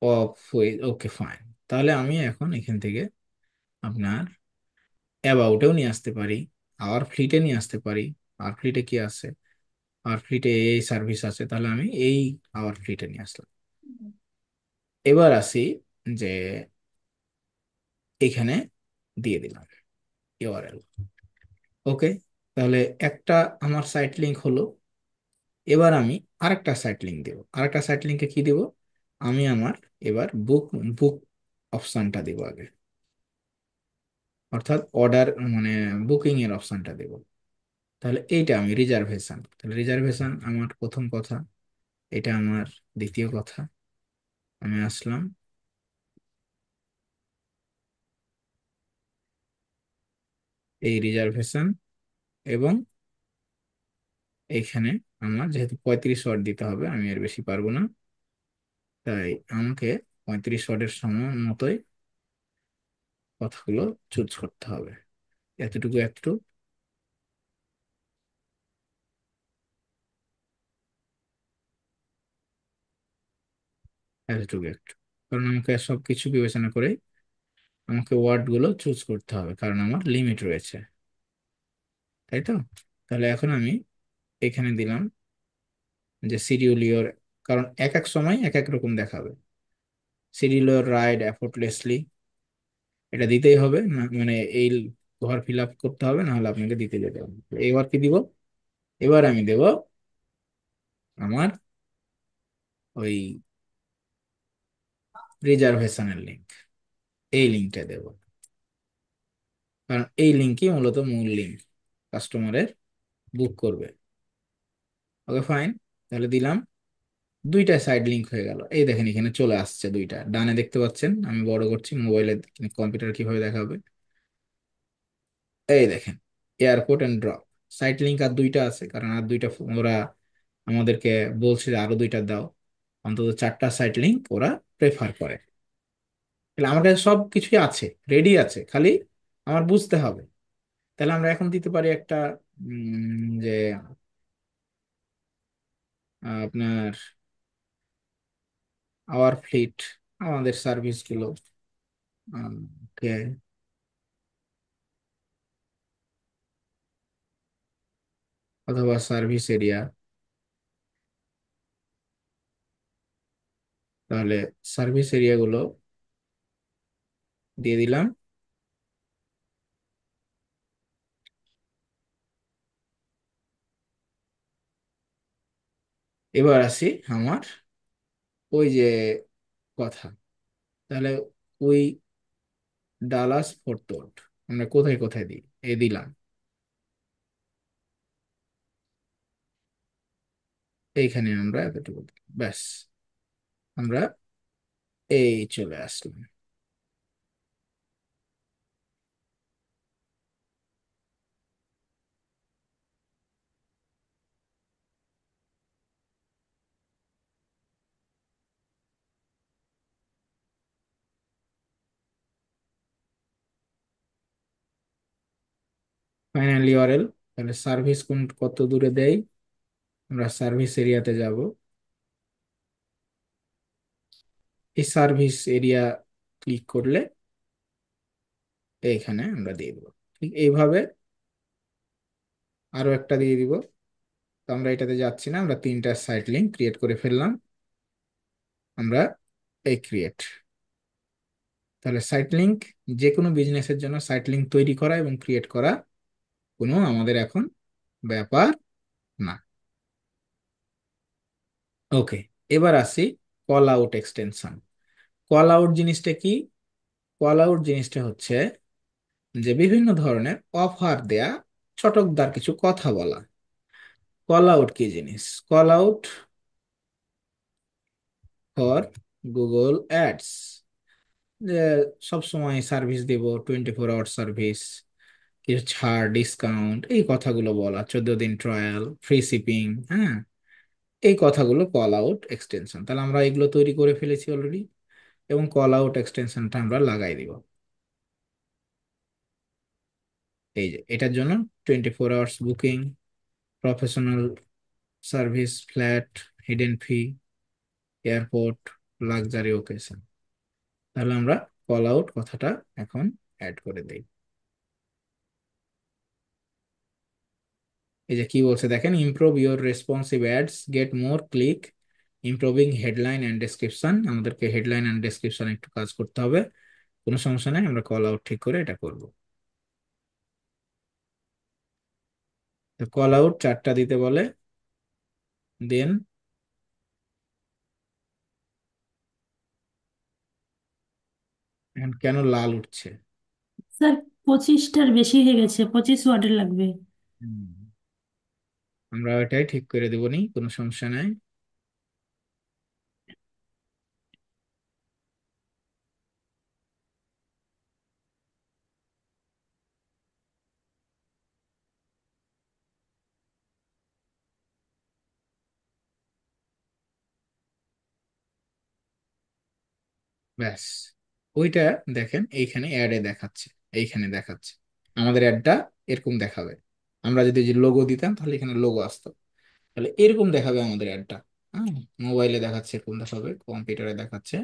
of, okay fine. তাহলে আমি এখন এখান থেকে আপনার অ্যাবাউটেও নিয়ে আসতে পারি, আওয়ার ফ্লিটে নিয়ে আসতে পারি। আর ফ্লিটে কি আছে? আওয়ার ফ্লিটে এই সার্ভিস আছে, তাহলে আমি এই আওয়ার ফ্লিটে নিয়ে আসলাম। এবার আসি যে এখানে দিয়ে দিলাম ইউআরএল। ওকে, তাহলে একটা আমার সাইট লিংক হলো। এবার আমি আরেকটা সাইট লিংক দেব। আরেকটা সাইট লিংকে কি দেব? আমি আমার এবার বুক বুক অপশনটা দেব আগে, অর্থাৎ অর্ডার মানে বুকিং এর অপশনটা দেব। তাহলে এইটা আমি রিজার্ভেশন, তাহলে রিজার্ভেশন আমার প্রথম কথা, এটা আমার দ্বিতীয় কথা। আমি আসলাম, এই রিজার্ভেশন, এবং এইখানে আমার যেহেতু 35 ওয়াট দিতে হবে, আমি এর বেশি পারবো না, তাই আমাকে 35 ওয়াটের সময় মতোই কথাগুলো চুজ করতে হবে। এতটুকু একটু, এতটুকু একটু, কারণ আমাকে সবকিছু বিবেচনা করে আমাকে ওয়ার্ড গুলো চুজ করতে হবে, কারণ আমার লিমিট রয়েছে, তাই তো। তাহলে এখন আমি এখানে দিলাম যে শিডিউল ইওর, কারণ এক এক সময় এক এক রকম দেখাবে। শিডিউল ইওর রাইড এফোর্টলেসলি, এটা দিতেই হবে না, মানে এই ঘর ফিল আপ করতে হবে, না হলে আপনাকে দিতে যেতে হবে। এবার কি দিব? এবার আমি দেব আমার ওই রিজার্ভেশনের লিঙ্ক, এই লিঙ্কটা দেব, কারণ এই লিঙ্কই মূলত মূল লিঙ্ক কাস্টমারের বুক করবে। ওকে ফাইন, তাহলে দিলাম। দুইটা সাইড লিংক হয়ে গেল, এই দেখেন এখানে চলে আসছে দুইটা, ডানে দেখতে পাচ্ছেন, আমি বড় করছি, মোবাইলে কম্পিউটার কিভাবে দেখাবে। এই দেখেন airport and drop side link আর দুইটা আছে, কারণ আর দুইটা ওরা আমাদেরকে বলছে যে আরো দুইটা দাও। অন্তত 4টা সাইড লিংক ওরা প্রেফার করে। তাহলে আমার কাছে সব কিছুই আছে, রেডি আছে, খালি আমার বুঝতে হবে। তাহলে আমরা এখন দিতে পারি একটা যে আপনার আওয়ার ফ্লিট, আমাদের সার্ভিস গুলো, ওকে, অথবা সার্ভিস এরিয়া, তাহলে সার্ভিস এরিয়া গুলো দিয়ে দিলাম। এবার আসি আমার ওই যে কথা, তাহলে ওই ডালাস ফোর্ট ওর্থ আমরা কোথায় কোথায় দিই, দিলাম এইখানে আমরা এতটুকু দিই। ব্যাস, আমরা এই চলে আসলাম। ফাইনাল ইউআরএল, তাহলে সার্ভিস কোন কত দূরে দেয়, আমরা সার্ভিস এরিয়াতে যাব। এই সার্ভিস এরিয়া ক্লিক করলে এইখানে আমরা দিয়ে দেবো। ঠিক এইভাবে আরো একটা দিয়ে দিব। তো আমরা এটাতে যাচ্ছি না, আমরা তিনটা সাইট লিঙ্ক ক্রিয়েট করে ফেললাম। আমরা এই ক্রিয়েট, তাহলে সাইট লিঙ্ক, যে কোনো বিজনেসের জন্য সাইট লিঙ্ক তৈরি করা এবং ক্রিয়েট করা কোনো আমাদের এখন ব্যাপার না। ওকে, এবার আসি call out extension. Call out জিনিসটা কি? কল আউট জিনিসটা হচ্ছে যে বিভিন্ন ধরনের অফার দেয়া, চটকদার কিছু কথা বলা। কল আউট কি জিনিস? Call out for Google ads, যে সবসময় সার্ভিস দিব, 24 আওয়ার সার্ভিস, কিছু ছাড়, ডিসকাউন্ট, এই কথাগুলো বলা, 14 দিন ট্রায়াল, ফ্রি শিপিং, হ্যাঁ, এই কথাগুলো কল আউট এক্সটেনশন। তাহলে আমরা এগুলো তৈরি করে ফেলেছি অলরেডি, এবং কল আউট এক্সটেনশনটা আমরা লাগাই দিব। এই যে এটার জন্য 24 hours booking, professional service, flat, hidden fee, airport, luxury occasion. তাহলে আমরা কল আউট কথাটা এখন অ্যাড করে দেই। এই যে কি বলছে দেখেন, improve your responsive ads, get more click, improving headline and description. আমাদেরকে হেডলাইন অ্যান্ড ডেসক্রিপশন একটু কাজ করতে হবে, কোনো সমস্যা নেই, আমরা কল আউট ঠিক করে এটা করব। তো কল আউট 4টা দিতে বলে, দেন এখন কেন লাল উঠছে? স্যার 25টার বেশি হয়ে গেছে, 25 ওয়াটের লাগবে। হুম, আমরা ওইটাই ঠিক করে দেবো, নি কোনো সমস্যা নাই। ব্যাস, ওইটা দেখেন এইখানে অ্যাডে দেখাচ্ছে, এইখানে দেখাচ্ছে আমাদের অ্যাডটা এরকম দেখাবে। আমরা যদি যে লোগো দিতাম তাহলে এখানে লোগো আসতো, তাহলে এরকম দেখাবে আমাদের অ্যাডটা। হ্যাঁ, মোবাইলে দেখাচ্ছে এরকম দেখাবে, কম্পিউটারে দেখাচ্ছে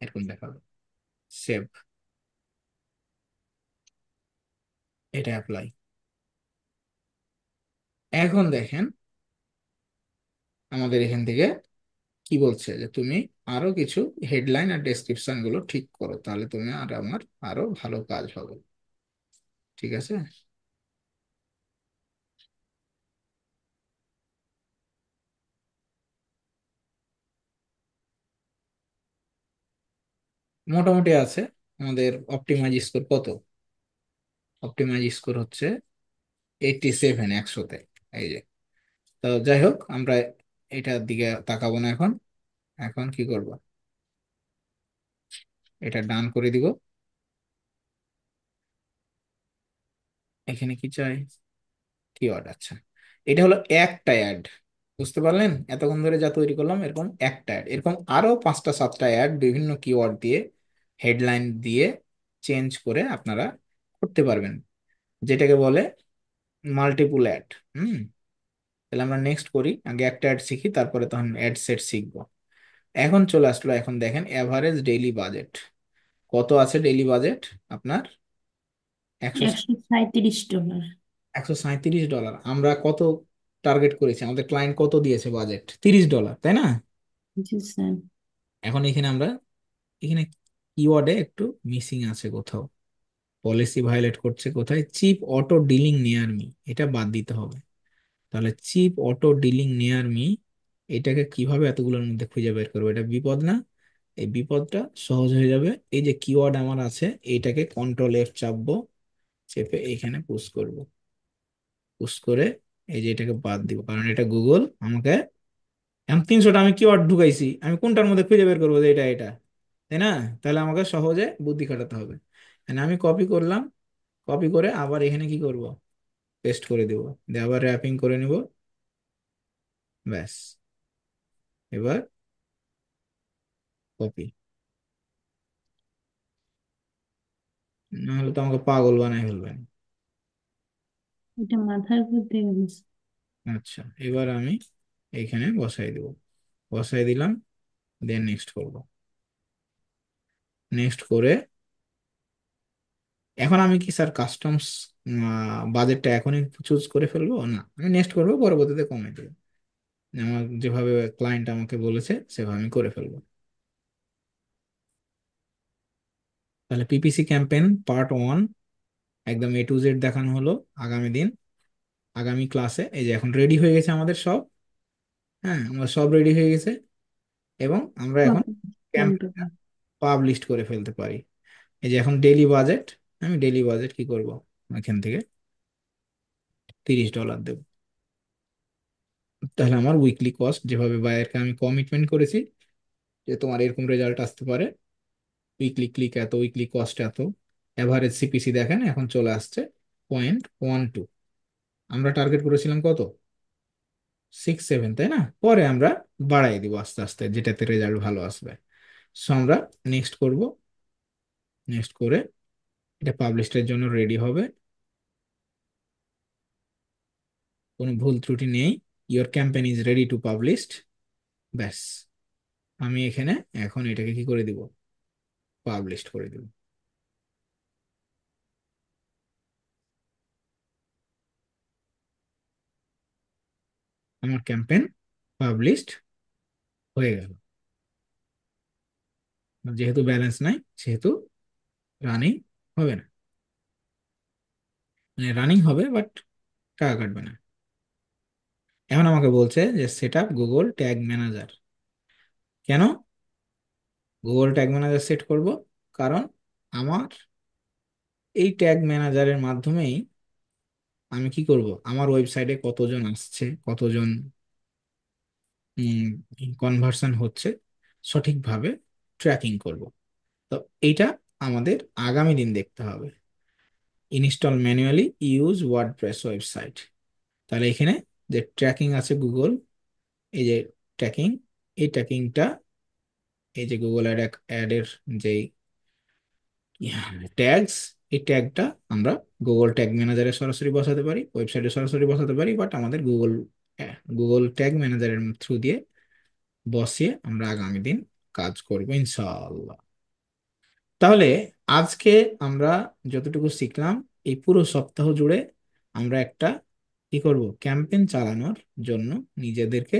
এরকম দেখাবে। সেভ, এটা অ্যাপ্লাই। এখন দেখেন আমাদের এখান থেকে কি বলছে, যে তুমি আরো কিছু হেডলাইন আর ডেসক্রিপশন গুলো ঠিক করো, তাহলে তুমি আর আমার আরো ভালো কাজ হবে। ঠিক আছে, মোটামুটি আছে। আমাদের অপটিমাইজ স্কোর কত? অপটিমাইজ স্কোর হচ্ছে 87, 100-তে। এই যে, তো যাই হোক, আমরা এটার দিকে তাকাবো না এখন। এখন কি করব, এটা ডান করে দিব। এখানে কি চাই? কিওয়ার্ড, আচ্ছা, এটা হলো একটা অ্যাড। বুঝতে পারলেন? এতক্ষণ ধরে যা তৈরি করলাম এরকম একটা অ্যাড, এরকম আরো 5টা 7টা অ্যাড বিভিন্ন কিওয়ার্ড দিয়ে, হেডলাইন দিয়ে চেঞ্জ করে আপনারা করতে পারবেন, যেটাকে বলে মাল্টিপুল অ্যাড। হুম, তাহলে আমরা নেক্সট করি, আগে একটা অ্যাড শিখি, তারপরে তখন অ্যাড সেট শিখবো। এখন চলে আসলো, এখন দেখেন এভারেজ ডেইলি বাজেট কত আছে। ডেইলি বাজেট আপনার একশো 137 ডলার। $137। আমরা কত টার্গেট করেছি, আমাদের ক্লায়েন্ট কত দিয়েছে বাজেট? $30, তাই না? জি স্যার। এখন এখানে আমরা এখানে কিওয়ার্ডে একটু মিসিং আছে কোথাও, পলিসি ভায়োলেট করছে কোথায়, cheap auto dealing near me, এটা বাদ দিতে হবে। তাহলে cheap auto dealing near me, এটাকে কিভাবে এতগুলোর মধ্যে খুঁজে বের করবো? এটা বিপদ না? এই বিপদটা সহজ হয়ে যাবে। এই যে কিওয়ার্ড আমার আছে, এইটাকে কন্ট্রোল এফ চাপবো, চেপে এইখানে পুশ করব, পুশ করে এই যে এটাকে বাদ দিব, কারণ এটা গুগল আমাকে এখন 300টা আমি কিওয়ার্ড ঢুকাইছি, আমি কোনটার মধ্যে খুঁজে বের করবো যে এটা এটা, তাই না? তাহলে আমাকে সহজে বুদ্ধি খাটাতে হবে। And আমি কপি করলাম, কপি করে আবার এখানে কি করব, পেস্ট করে দিব, দিয়ে আবার র্যাপিং করে নিব, ব্যাস। এবার কপি, নাহলে তো আমাকে পাগল বানাই ফেলবেন। এটা মাথার উপর দিয়ে গেছে। আচ্ছা, এবার আমি এইখানে বসাই দেব, বসাই দিলাম, দেন নেক্সট করব, নেক্সট করে এখন আমি কি স্যার কাস্টমস বাজেটটা এখনই চুজ করে ফেলবো? না, আমি নেক্সট করবো, পরবর্তীতে কমে দেবো, আমার যেভাবে ক্লায়েন্ট আমাকে বলেছে সেভাবে আমি করে ফেলবো। তাহলে পিপিসি ক্যাম্পেইন পার্ট 1 একদম A to Z দেখানো হলো। আগামী দিন, আগামী ক্লাসে এই যে এখন রেডি হয়ে গেছে আমাদের সব, হ্যাঁ আমরা সব রেডি হয়ে গেছে, এবং আমরা এখন ক্যাম্পেইনটা ক্যাম্পেইন। পাবলিশ করে ফেলতে পারি। এই যে এখন ডেইলি বাজেট, আমি ডেইলি বাজেট কি করব, এখান থেকে $30 দেব। তাহলে আমার উইকলি কস্ট, যেভাবে বায়ারকে আমি কমিটমেন্ট করেছি যে তোমার এরকম রেজাল্ট আসতে পারে, উইকলি ক্লিক এত, উইকলি কস্ট এত, এভারেজ সিপিসি দেখেন এখন চলে আসছে 0.12। আমরা টার্গেট করেছিলাম কত, 6-7, তাই না? পরে আমরা বাড়াই দিব আস্তে আস্তে যেটাতে রেজাল্ট ভালো আসবে। সো আমরা নেক্সট করব, নেক্সট করে এটা পাবলিশের জন্য রেডি হবে, কোনো ভুল ত্রুটি নেই, your campaign is ready to published, ব্যাস। আমি এখানে এখন এটাকে কি করে দিব, পাবলিশ করে দিব। আমার ক্যাম্পেইন পাবলিশড হয়ে গেল। যেহেতু ব্যালেন্স নাই সেহেতু রানিং হবে না, মানে রানিং হবে বাট টাকা কাটবে না। এখন আমাকে বলছে যে set up Google tag manager. কেন গুগল ট্যাগ ম্যানেজার সেট করব? কারণ আমার এই ট্যাগ ম্যানেজারের মাধ্যমেই আমি কি করব, আমার ওয়েবসাইটে কতজন আসছে, কতজন কনভার্সন হচ্ছে, সঠিকভাবে ট্র্যাকিং করব। তো এইটা আমাদের আগামী দিন দেখতে হবে। Install manually use WordPress website. তাহলে এখানে যে ট্র্যাকিং আছে গুগল, এই যে ট্র্যাকিং, এই ট্র্যাকিংটা, এই যে গুগল অ্যাডের যে ট্যাগস, এই ট্যাগটা আমরা গুগল ট্যাগ ম্যানেজারে সরাসরি বসাতে পারি, ওয়েবসাইটে সরাসরি বসাতে পারি, বাট আমাদের গুগল ট্যাগ ম্যানেজারের থ্রু দিয়ে বসিয়ে আমরা আগামী দিন কাজ করবো ইনশাআল্লাহ। তাহলে আজকে আমরা যতটুকু শিখলাম, এই পুরো সপ্তাহ জুড়ে আমরা একটা কি করব, ক্যাম্পেইন চালানোর জন্য নিজেদেরকে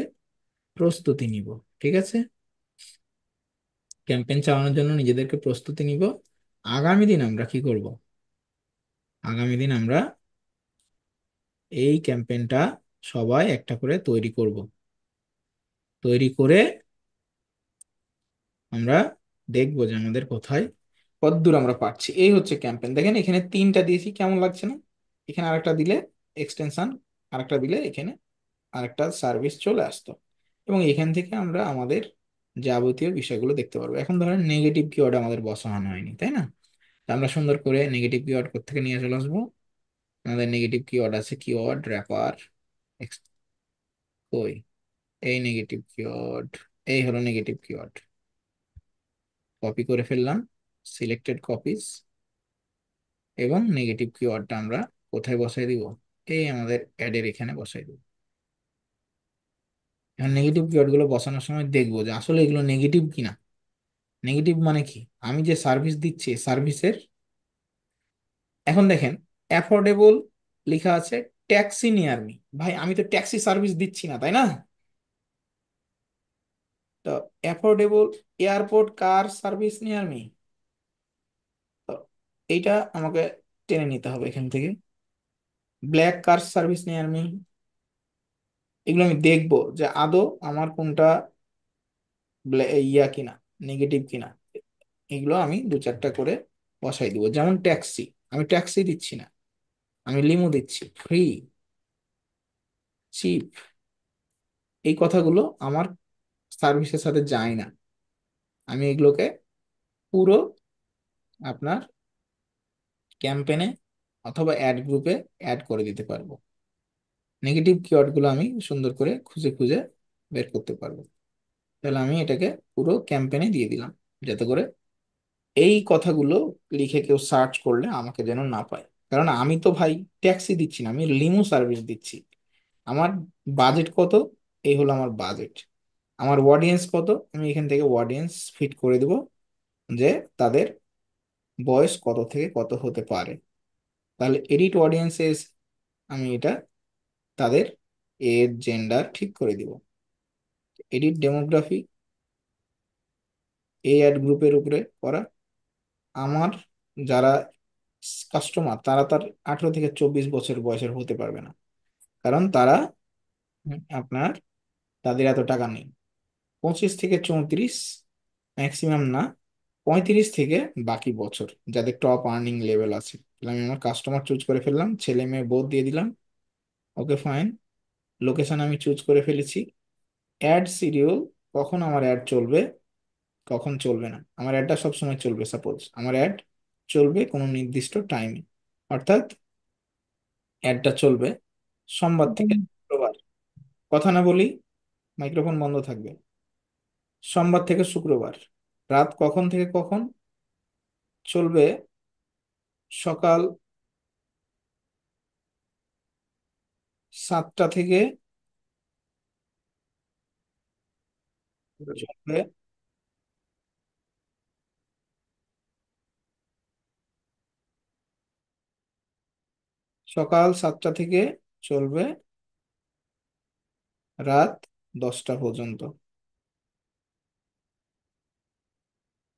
প্রস্তুতি নিব। ঠিক আছে, ক্যাম্পেইন চালানোর জন্য নিজেদেরকে প্রস্তুতি নিব। আগামী দিন আমরা কি করব, আগামী দিন আমরা এই ক্যাম্পেইনটা সবাই একটা করে তৈরি করব, তৈরি করে আমরা দেখবো যে আমাদের কোথায় কতদূর আমরা পারছি। এই হচ্ছে ক্যাম্পেইন, দেখেন এখানে 3টা দিয়েছি, কেমন লাগছে না? এখানে আরেকটা দিলে এক্সটেনশন, আরেকটা দিলে এখানে আরেকটা সার্ভিস চলে আসতো, এবং এখান থেকে আমরা আমাদের যাবতীয় বিষয়গুলো দেখতে পারবো। এখন ধরেন নেগেটিভ কিওয়ার্ড আমাদের বসানো হয়নি, তাই না? তা আমরা সুন্দর করে নেগেটিভ কিওয়ার্ড থেকে নিয়ে চলে আসবো। আমাদের নেগেটিভ কিওয়ার্ড আছে, কিওয়ার্ড র্যাপার, কই এই নেগেটিভ কিওয়ার্ড, এই হলো নেগেটিভ কিওয়ার্ড, কপি করে ফেললাম, সিলেক্টেড কপিজ, এবং নেগেটিভ কিওয়ার্ডটা আমরা কোথায় বসাই দিব, এই আমাদের অ্যাডের এখানে বসাই দিব। এখন নেগেটিভ কিওয়ার্ড গুলো বসানোর সময় দেখবো যে আসলে এগুলো নেগেটিভ কিনা। নেগেটিভ মানে কি, আমি যে সার্ভিস দিচ্ছি সার্ভিসের, এখন দেখেন অ্যাফোর্ডেবল লেখা আছে, ট্যাক্সি নিয়ার মি, ভাই আমি তো ট্যাক্সি সার্ভিস দিচ্ছি না, তাই না? তো affordable airport car service near me, তো এইটা আমাকে টেনে নিতে হবে এখান থেকে। ব্ল্যাক কার সার্ভিস নিয়ার মি, এগুলো আমি দেখবো যে আদৌ আমার কোনটা ইয়া কিনা, নেগেটিভ কিনা। এগুলো আমি দু চারটা করে বসাই দিব। যেমন ট্যাক্সি, আমি ট্যাক্সি দিচ্ছি না, আমি লিমো দিচ্ছি, ফ্রি, চিপ। এই কথাগুলো আমার সার্ভিসের সাথে যায় না। আমি এগুলোকে পুরো আপনার ক্যাম্পেনে অথবা অ্যাড গ্রুপে অ্যাড করে দিতে পারবো। নেগেটিভ কিওয়ার্ড গুলো আমি সুন্দর করে খুঁজে খুঁজে বের করতে পারবো। তাহলে আমি এটাকে পুরো ক্যাম্পেনে দিয়ে দিলাম, যাতে করে এই কথাগুলো লিখে কেউ সার্চ করলে আমাকে যেন না পায়। কারণ আমি তো ভাই ট্যাক্সি দিচ্ছি না, আমি লিমো সার্ভিস দিচ্ছি। আমার বাজেট কত, এই হলো আমার বাজেট। আমার অডিয়েন্স কত, আমি এখান থেকে অডিয়েন্স ফিট করে দেব যে তাদের বয়স কত থেকে কত হতে পারে। তাহলে এডিট অডিয়েন্সেস, আমি এটা তাদের এজ জেন্ডার ঠিক করে দিব। এডিট ডেমোগ্রাফি, এই অ্যাড গ্রুপের উপরে করা। আমার যারা কাস্টমার তারা তার 18 থেকে 24 বছর বয়সের হতে পারবে না, কারণ তারা আপনার তাদের এত টাকা নেই। 25 থেকে 34 ম্যাক্সিমাম না, 35 থেকে বাকি বছর যাদের টপ আর্নিং লেভেল আছে। তাহলে আমি আমার কাস্টমার চুজ করে ফেললাম, ছেলে মেয়ে বোধ দিয়ে দিলাম। Okay fine. লোকেশন আমি চুজ করে ফেলেছি। অ্যাড শিডিউল, কখন আমার অ্যাড চলবে কখন চলবে না। আমার অ্যাডটা সবসময় চলবে। সাপোজ আমার অ্যাড চলবে কোনো নির্দিষ্ট টাইমে, অর্থাৎ অ্যাডটা চলবে সোমবার থেকে শুক্রবার। কথা না বলি, মাইক্রোফোন বন্ধ থাকবে। সোমবার থেকে শুক্রবার রাত কখন থেকে কখন চলবে, সকাল 7টা থেকে চলবে সকাল 7টা থেকে চলবে রাত 10টা পর্যন্ত।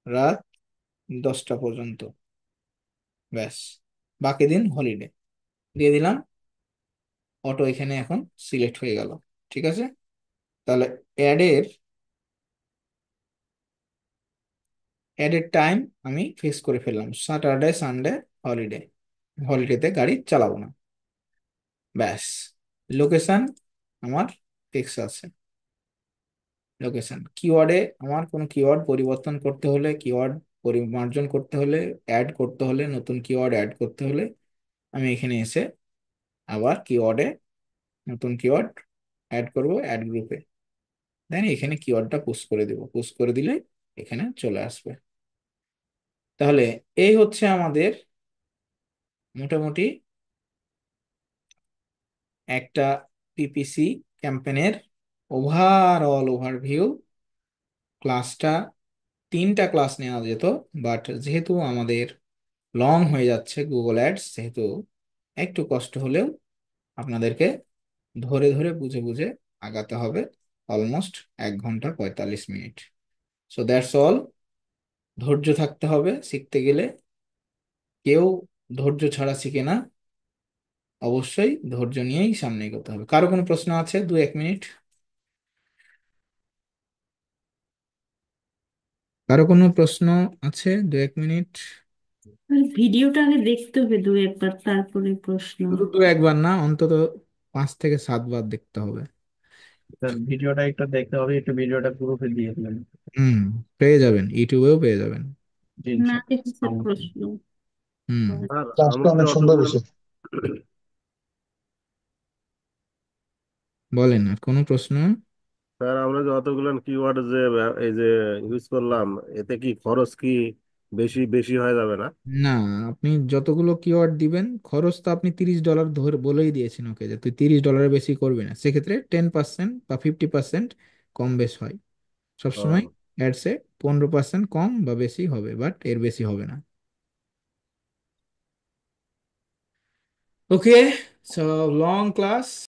রাত 10টা পর্যন্ত, ব্যাস। বাকি দিন হলিডে দিয়ে দিলাম। অটো এখানে এখন সিলেক্ট হয়ে গেল। ঠিক আছে, তাহলে অ্যাডের অ্যাডের টাইম আমি ফিক্স করে ফেললাম, স্যাটারডে সানডে হলিডে। হলিডেতে গাড়ি চালাবো না, ব্যাস। লোকেশন আমার ফিক্স আছে। লোকেশন কিওয়ার্ডে আমার কোনো কিওয়ার্ড পরিবর্তন করতে হলে, কিওয়ার্ড পরিমার্জন করতে হলে, অ্যাড করতে হলে, নতুন কিওয়ার্ড অ্যাড করতে হলে, আমি এখানে এসে আবার কিওয়ার্ডে নতুন কিওয়ার্ড অ্যাড করব অ্যাড গ্রুপে। দেন এখানে কিওয়ার্ডটা পুশ করে দেব, পুশ করে দিলে এখানে চলে আসবে। তাহলে এই হচ্ছে আমাদের মোটামুটি একটা পিপিসি ক্যাম্পেনের ওভারঅল ওভারভিউ। ক্লাসটা 3টা ক্লাস নেওয়া যেত, বাট যেহেতু আমাদের লং হয়ে যাচ্ছে গুগল অ্যাডস, সেহেতু একটু কষ্ট হলেও আপনাদেরকে ধরে ধরে বুঝে বুঝে আগাতে হবে। অলমোস্ট 1 ঘন্টা 45 মিনিট। So that's all. ধৈর্য থাকতে হবে শিখতে গেলে। কেউ ধৈর্য ছাড়া শিখে না, অবশ্যই ধৈর্য নিয়েই সামনে এগোতে হবে। কারো কোনো প্রশ্ন আছে? 2-1 মিনিট। কারো কোনো প্রশ্ন আছে? 2-1 মিনিট। ভিডিওটা আগে দেখতে হবে দু একবার, তারপরে প্রশ্ন। শুধু 2-1 বার না, অন্তত 5 থেকে 7 বার দেখতে হবে। স্যার ভিডিওটা একটু দেখতে হবে, একটু ভিডিওটা গ্রুপে দিয়ে দিবেন। হুম, পেয়ে যাবেন, ইউটিউবেও পেয়ে যাবেন। জি না ইনশাআল্লাহ। দেখেছে প্রশ্ন। হুম। স্যার ক্লাসটা আমরা অনেক সুন্দর যতগুলো হয়েছে। বলেন, আর কোনো প্রশ্ন? স্যার আমরা যতগুলো কিওয়ার্ড যে এই যে ইউজ করলাম, এতে কি খরচ কি বেশি বেশি হয়ে যাবে না? না, আপনি যতগুলো কিওয়ার্ড দিবেন খরচ তো আপনি $30 ধরে বলেই দিয়েছেন ওকে, যে তুই $30 বেশি করবি না। সেক্ষেত্রে 10% বা 50% কম বেশ হয় সবসময়। ও অ্যাডসে 15% কম বা বেশি হবে, বাট এর বেশি হবে না। ওকে, সো লং ক্লাস।